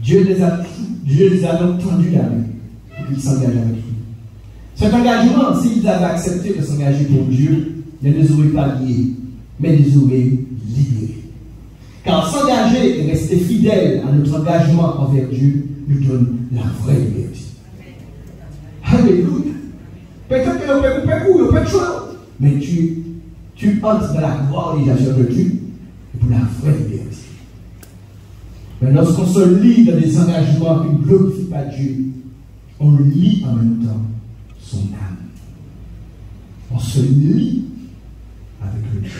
Dieu les a donc tendus la main pour qu'ils s'engagent avec lui. Cet engagement, s'ils avaient accepté de s'engager pour Dieu, ne les aurait pas liés, mais les aurait libérés. Car s'engager et rester fidèle à notre engagement envers Dieu nous donne la vraie liberté. Alléluia. Peut-être que l'on peut couper, on peut choses, mais tu entres dans la glorification de Dieu pour la vraie liberté. Mais lorsqu'on se lie dans des engagements qui ne glorifient pas Dieu, on lie en même temps son âme. On se lie avec le Dieu.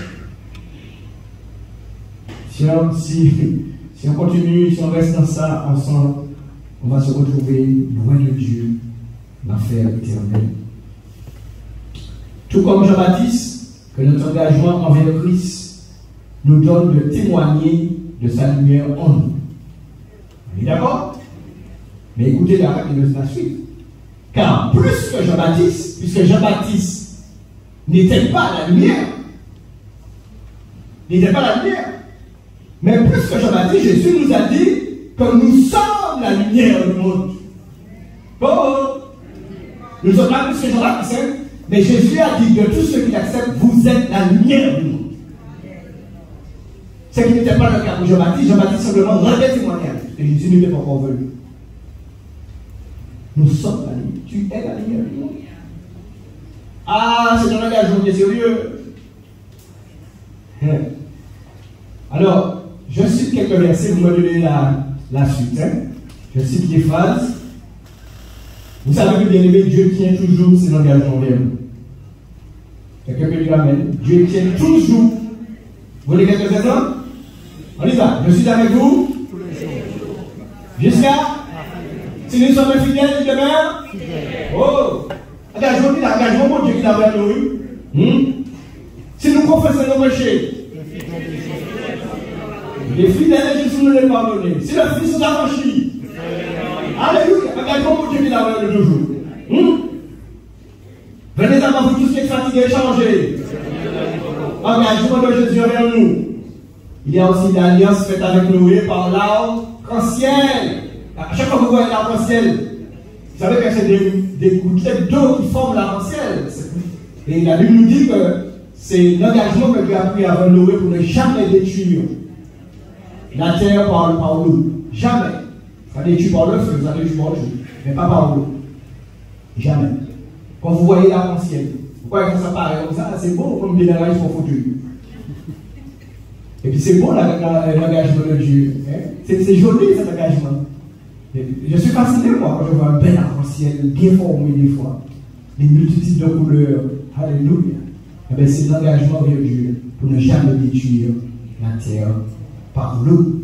Si on continue, si on reste dans ça ensemble, on va se retrouver loin de Dieu, l'enfer éternel. Tout comme Jean-Baptiste, que notre engagement envers Christ nous donne de témoigner de sa lumière en nous. On est d'accord? Mais écoutez la suite. Car plus que Jean-Baptiste, puisque Jean-Baptiste n'était pas la lumière, mais plus que Jean-Baptiste, Jésus nous a dit que nous sommes la lumière du monde. Nous ne sommes pas plus que Jean-Baptiste, mais Jésus a dit de tous ceux qui l'acceptent, vous êtes la lumière du monde. Ce qui n'était pas le cas pour Jean-Baptiste. Jean-Baptiste simplement rendait témoignage. Et Jésus n'était pas encore venu. Nous sommes la lumière. Tu es la lumière du monde. Ah, c'est un engagement qui est sérieux. Alors, je cite quelques versets, vous me donnez la suite. Je cite les phrases. Vous savez que bien aimé, Dieu tient toujours ses engagements envers nous. Quelqu'un peut dire amen. Dieu tient toujours. Vous voulez quelques exemples? On y va. Je suis avec vous. Jusqu'à. Si nous sommes fidèles, il demeure. Oh! Engagement, mon Dieu qui l'a envers nous. Si nous confessons nos péchés, les fidèles et Jésus nous les pardonner. Si le Fils nous a franchi, alléluia, engagement pour Dieu qui l'a envers nous toujours. Venez à vous tous qui êtes fatigués, changés. Engagement de Jésus envers nous. Il y a aussi l'alliance faite avec Noé par l'arc-en-ciel. À chaque fois que vous voyez l'arc-en-ciel, vous savez que c'est des gouttelettes d'eau qui forment l'arc-en-ciel. Et la Bible nous dit que c'est l'engagement que Dieu a pris avant Noé pour ne jamais détruire la terre par l'eau. Jamais. Ça détruit par le feu, ça détruit par le feu, mais pas par l'eau. Jamais. Quand vous voyez l'arc-en-ciel, vous voyez que ça paraît comme ça, c'est beau comme des langages sont foutus. Et puis c'est beau l'engagement de Dieu. C'est joli cet engagement. Je suis fasciné moi quand je vois un bel arc-en-ciel bien formé des fois, des multitudes de couleurs. Alléluia. C'est l'engagement vers Dieu pour ne jamais détruire la terre par l'eau.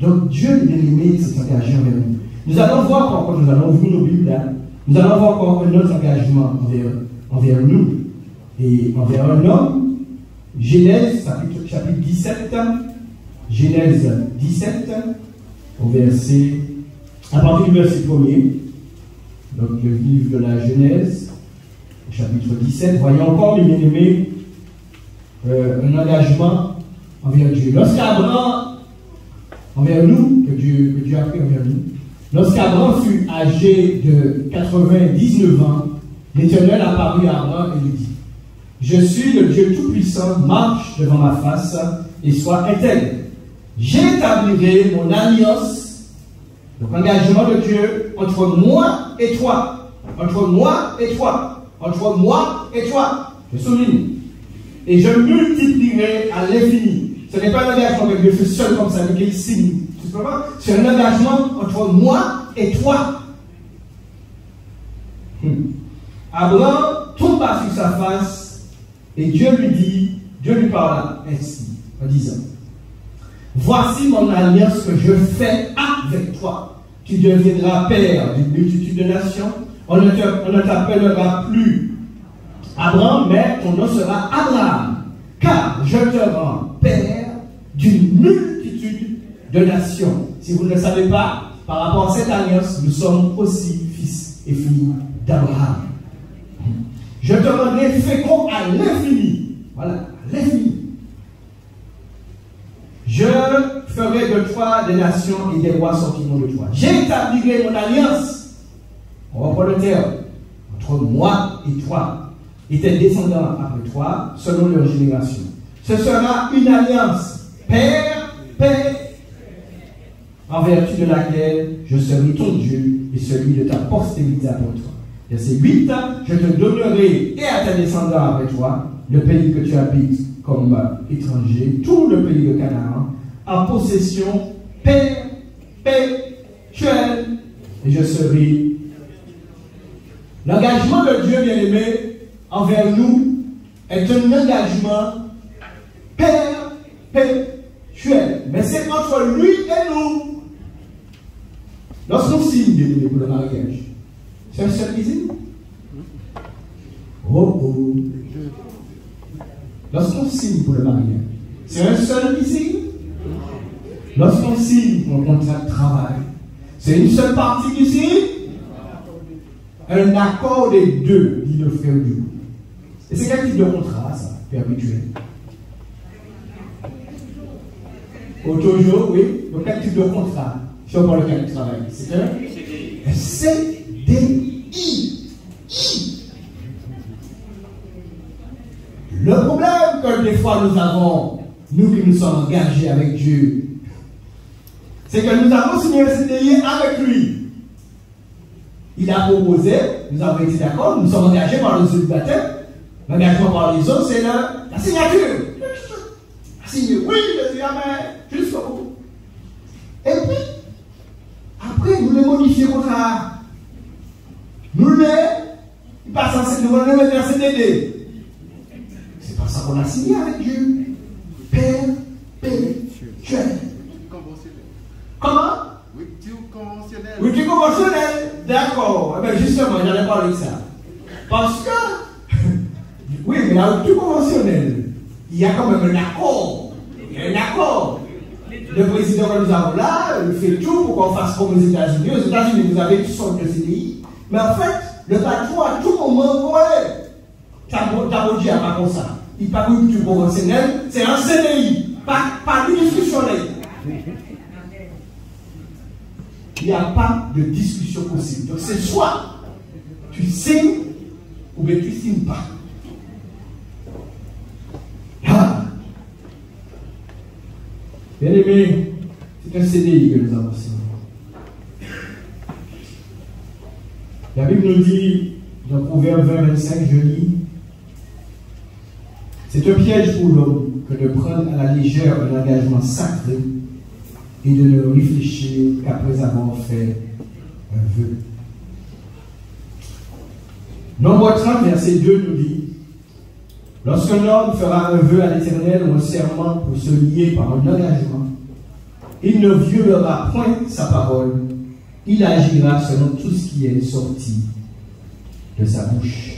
Donc Dieu bien aimé s'est engagé envers nous. Nous allons voir quand nous allons ouvrir nos Bibles là, nous allons voir encore un autre engagement envers nous et envers un homme. Genèse chapitre 17, Genèse 17, à partir du verset 1er, donc le livre de la Genèse, chapitre 17, voyons encore, les bien-aimés, un engagement envers Dieu. Lorsqu'Abraham, envers nous, que Dieu a pris envers nous, lorsqu'Abraham fut âgé de 99 ans, l'Éternel apparut à Abraham et lui dit: Je suis le Dieu Tout-Puissant, marche devant ma face et sois intègre. J'établirai mon alliance, donc engagement de Dieu, entre moi et toi. Entre moi et toi. Entre moi et toi. Je souligne. Et je multiplierai à l'infini. Ce n'est pas un engagement que Dieu fait seul comme ça, mais qu'il signe. C'est un engagement entre moi et toi. Abraham tomba sur sa face et Dieu lui parla ainsi, en disant: Voici mon alliance que je fais avec toi. Tu deviendras père d'une multitude de nations. On ne t'appellera plus Abraham, mais ton nom sera Abraham, car je te rends père d'une multitude de nations. Si vous ne le savez pas, par rapport à cette alliance, nous sommes aussi fils et filles d'Abraham. Je te rendrai fécond à l'infini. Voilà, à l'infini. Je ferai de toi des nations et des rois sortiront de toi. J'établirai mon alliance. On reprend le terme. Entre moi et toi, et tes descendants après toi, selon leur génération. Ce sera une alliance père, en vertu de laquelle je serai ton Dieu et celui de ta postérité après toi. Verset 8, je te donnerai et à tes descendants après toi le pays que tu habites comme étranger, tout le pays de Canaan, en possession perpétuelle, et je serai. L'engagement de Dieu bien-aimé envers nous est un engagement perpétuel. Mais c'est entre lui et nous. Lorsqu'on signe bien-aimé pour le mariage, c'est un seul qui signe. Oh. Lorsqu'on signe pour le mariage, c'est un seul qui signe. Lorsqu'on signe pour un contrat de travail, c'est une seule partie qui signe. Un accord des deux, dit le frère du. Et c'est quel type de contrat, ça, perpétuel? Toujours, oui. Donc, quel type de contrat? Si on parle de quel travail? C'est un CDI. Le problème que des fois nous avons, nous qui nous sommes engagés avec Dieu, c'est que nous avons signé un CDI avec lui. Il a proposé, nous avons été d'accord, nous sommes engagés par le célibataire. L'engagement par les autres, c'est la signature. La signature, oui, je dis amen, jusqu'au bout. Et puis, après, nous les modifions comme ça. Nous il passe en CDD, nous les mettons en CDD. C'est pas ça qu'on a signé avec Dieu. Perpétuel. Comment? Rupture conventionnelle. D'accord. Eh bien, justement, j'allais parler de ça. Parce que, oui, mais la rupture conventionnelle, il y a quand même un accord. Il y a un accord. Le président que nous avons là, il fait tout pour qu'on fasse comme aux États-Unis. Aux États-Unis, vous avez toutes sortes de CDI. Mais en fait, le patron, à tout moment, ouais, t'as beau dire pas comme ça. Il parle de rupture conventionnelle, c'est un CDI. Pas de discussion là. Il n'y a pas de discussion possible. Donc c'est soit tu signes ou bien tu ne signes pas. Ah. Bien aimé, c'est un CDI que nous avons signé. La Bible nous dit, dans Proverbe 20-25, je lis, c'est un piège pour l'homme que de prendre à la légère un engagement sacré et de ne réfléchir qu'après avoir fait un vœu. Nombre 30, verset 2 nous dit, lorsqu'un homme fera un vœu à l'Éternel ou un serment pour se lier par un engagement, il ne violera point sa parole, il agira selon tout ce qui est sorti de sa bouche.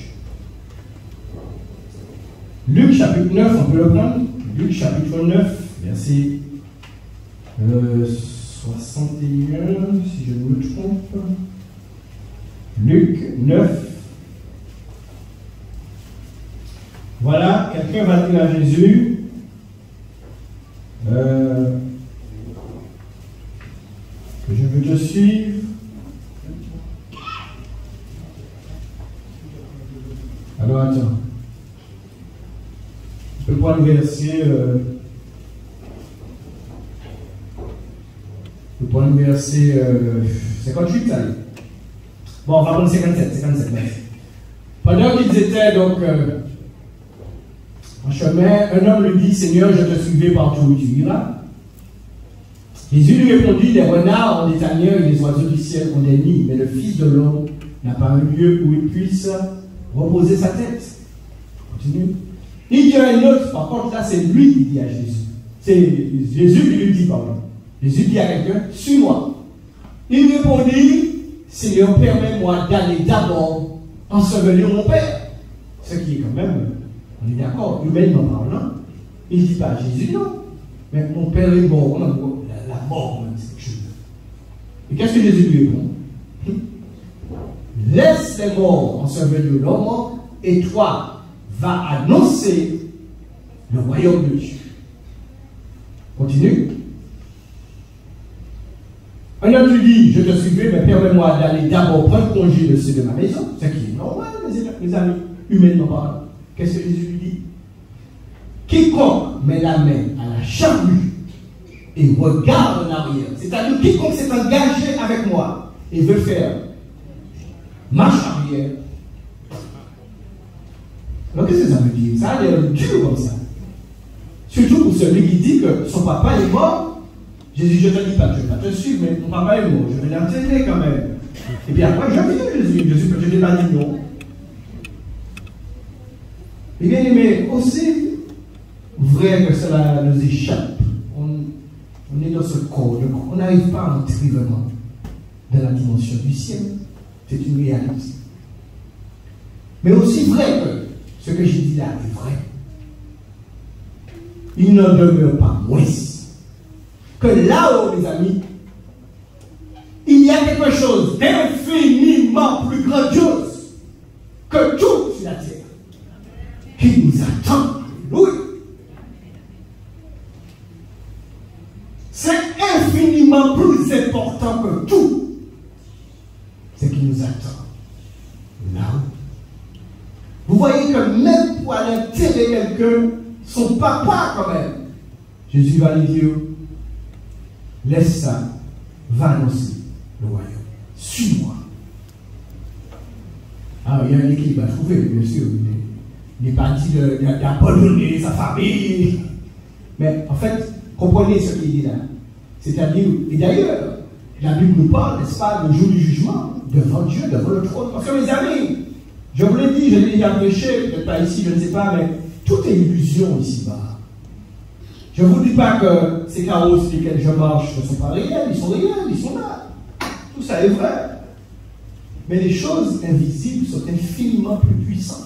Luc chapitre 9, on peut le prendre. Luc chapitre 9, verset 61, si je ne me trompe. Luc 9. Voilà, quelqu'un va dire à Jésus, que je veux te suivre. Alors attends. Je peux prendre le verset. Je peux prendre le verset 58, allez. Bon, on va prendre 57. Pendant qu'ils étaient donc en chemin, un homme lui dit, Seigneur, je te suivrai partout où tu iras. Jésus lui répondit, les renards ont des tanières et les oiseaux du ciel ont des nids, mais le Fils de l'homme n'a pas un lieu où il puisse reposer sa tête. Continue. Il dit à un autre, par contre, là, c'est lui qui dit à Jésus. C'est Jésus qui lui dit, pardon. Jésus dit à quelqu'un, suis-moi. Il répondit, Seigneur, permets-moi d'aller d'abord ensevelir mon Père. Ce qui est quand même, on est d'accord, humainement parlant, il ne dit pas à Jésus non. Mais mon père est mort, la mort, c'est quelque chose. Et qu'est-ce que Jésus lui répond? Laisse les morts ensevelir l'homme, et toi, va annoncer le royaume de Dieu. Continue. Un homme lui dit, je te suivrai, mais permets-moi d'aller d'abord prendre congé de ceux de ma maison. Ce qui est normal, mes amis, humainement parlant. Qu'est-ce que Jésus lui dit? Quiconque met la main à la charrue et regarde en arrière, c'est-à-dire quiconque s'est engagé avec moi et veut faire marche arrière. Alors qu'est-ce que ça veut dire? Ça a l'air dur comme ça. Surtout pour celui qui dit que son papa est mort. Jésus, je ne te dis pas, je ne vais pas te suivre, mais mon papa est mort, je vais l'enterrer quand même. Et puis après, je viens Jésus, je ne t'ai pas dit non. Et bien aimé, aussi vrai que cela nous échappe. On est dans ce corps, on n'arrive pas à entrer vraiment dans la dimension du ciel. C'est une réalité. Mais aussi vrai que ce que j'ai dit là est vrai. Il n'en demeure pas moins que là-haut, mes amis, il y a quelque chose d'infiniment plus grandiose que tout sur la terre qui nous attend. Alléluia. C'est infiniment plus important que tout ce qui nous attend là-haut. Vous voyez que même pour aller enterrer quelqu'un, son papa quand même, Jésus va lui dire, laisse ça, va annoncer le royaume. Suis-moi. Alors il y a un équilibre à trouver, bien sûr. Il n'est pas dit d'abandonner sa famille. Mais en fait, comprenez ce qu'il dit là. C'est-à-dire, et d'ailleurs, la Bible nous parle, n'est-ce pas, le jour du jugement, devant Dieu, devant le trône. Parce que mes amis, je vous l'ai dit, je l'ai déjà prêché, peut-être pas ici, je ne sais pas, mais tout est illusion ici-bas. Je ne vous dis pas que ces carrosses sur lesquels je marche ne sont pas réels, ils sont là. Tout ça est vrai. Mais les choses invisibles sont infiniment plus puissantes.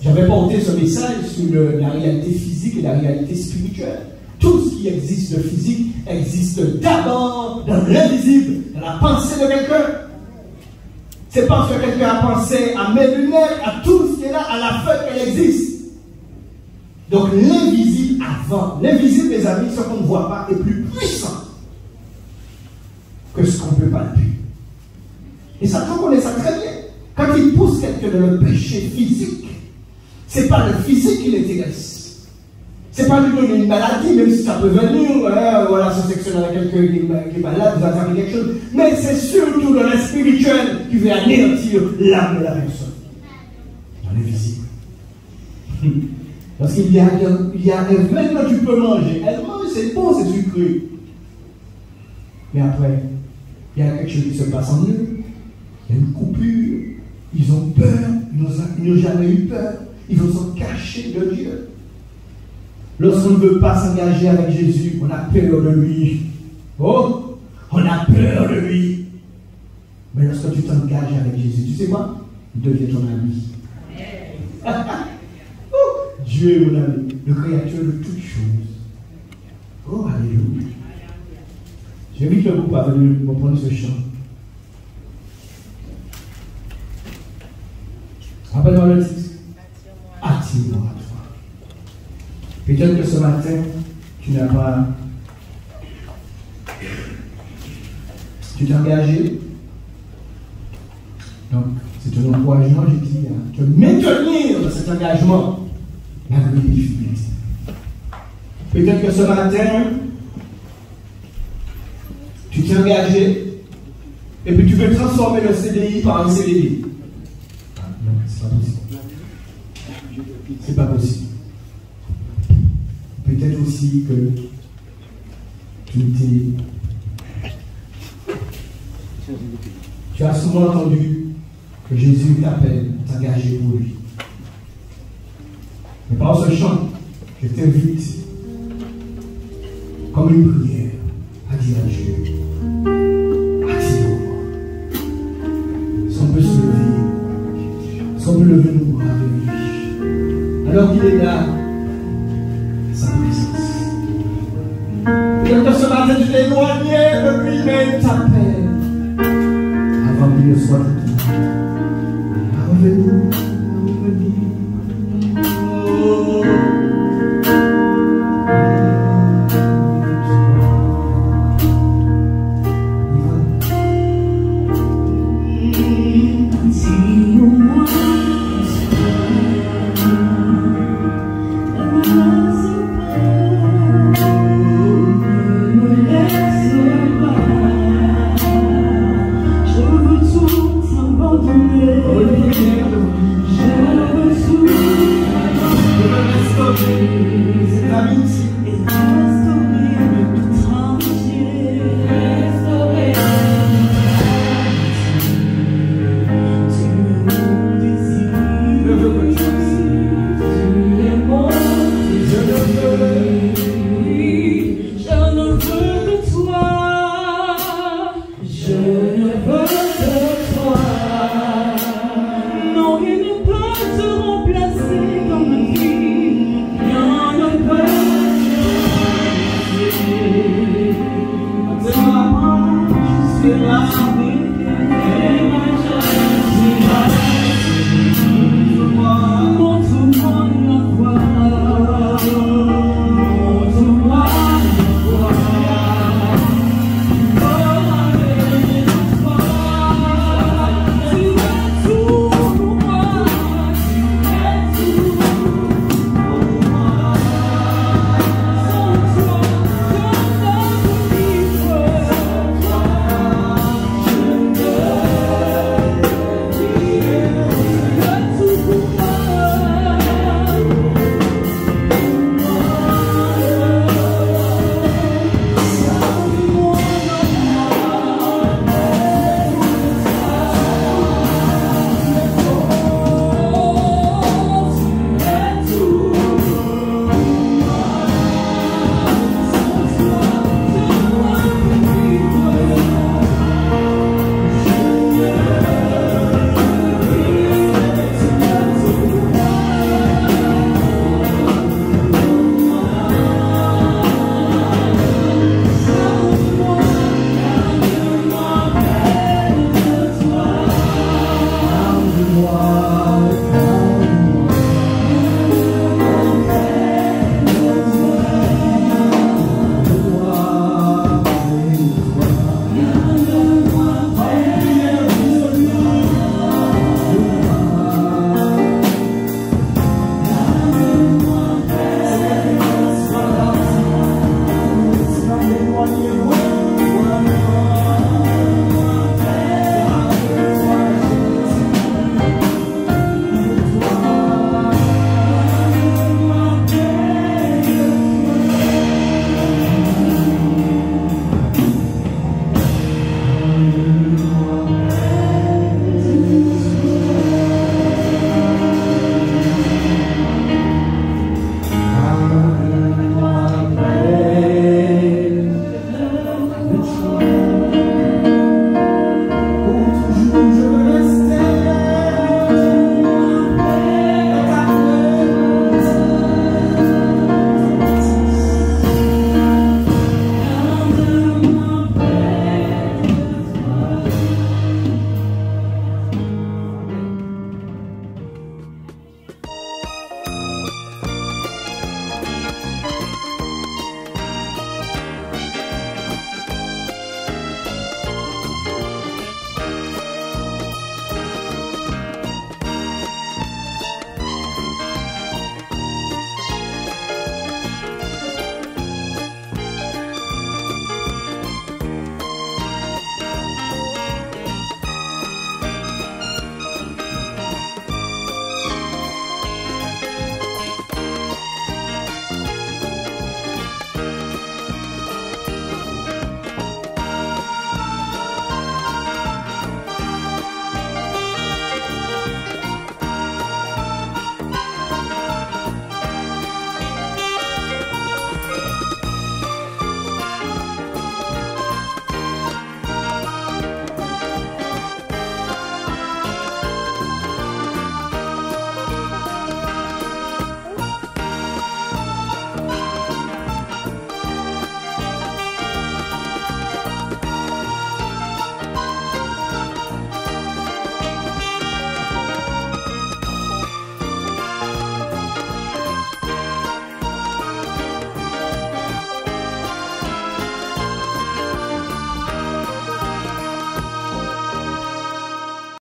J'avais porté ce message sur la réalité physique et la réalité spirituelle. Tout ce qui existe de physique existe d'abord dans l'invisible, dans la pensée de quelqu'un. C'est parce que quelqu'un a pensé à mes lunettes, à tout ce qui est là, à la fin qu'elle existe. Donc l'invisible avant. L'invisible, mes amis, ce qu'on ne voit pas est plus puissant que ce qu'on peut palper. Et Satan connaît ça très bien. Quand il pousse quelqu'un dans le péché physique, ce n'est pas le physique qui l'intéresse. Ce n'est pas lui donner une maladie, même si ça peut venir, relation sexuelle avec quelqu'un qui est malade, vous avez quelque chose. Mais c'est surtout dans le spirituel qui veut anéantir l'âme de la personne. Dans l'invisible. Parce qu'il y a maintenant tu peux manger. Elle mange, c'est bon, c'est sucré. Mais après, il y a quelque chose qui se passe en eux. Il y a une coupure. Ils ont peur. Ils n'ont jamais eu peur. Ils vont se cacher de Dieu. Lorsqu'on ne veut pas s'engager avec Jésus, on a peur de lui. Oh, on a peur de lui. Mais lorsque tu t'engages avec Jésus, tu sais quoi? Il devient ton ami. Dieu est mon ami, le créateur de toutes choses. Oh, alléluia. J'invite le groupe à venir me prendre ce chant. Rappelle-moi le titre. Attire-moi à toi. Peut-être que ce matin, tu n'as pas. Tu t'es engagé. Donc, c'est un encouragement, je dis, de maintenir dans cet engagement. Peut-être que ce matin, tu t'es engagé et puis tu veux transformer le CDI par un CDD. Non, c'est pas possible. C'est pas possible. Peut-être aussi que tu as souvent entendu que Jésus t'appelle à t'engager pour lui. Mais par ce chant, je t'invite, comme une prière, à dire à Dieu, attire-moi. Si on peut se lever, si on peut lever nos bras de lui. alors qu'il est là, sa présence. Peut-être que ce matin, tu t'es éloigné de lui-même, ta paix, avant qu'il ne soit tout. Revenez.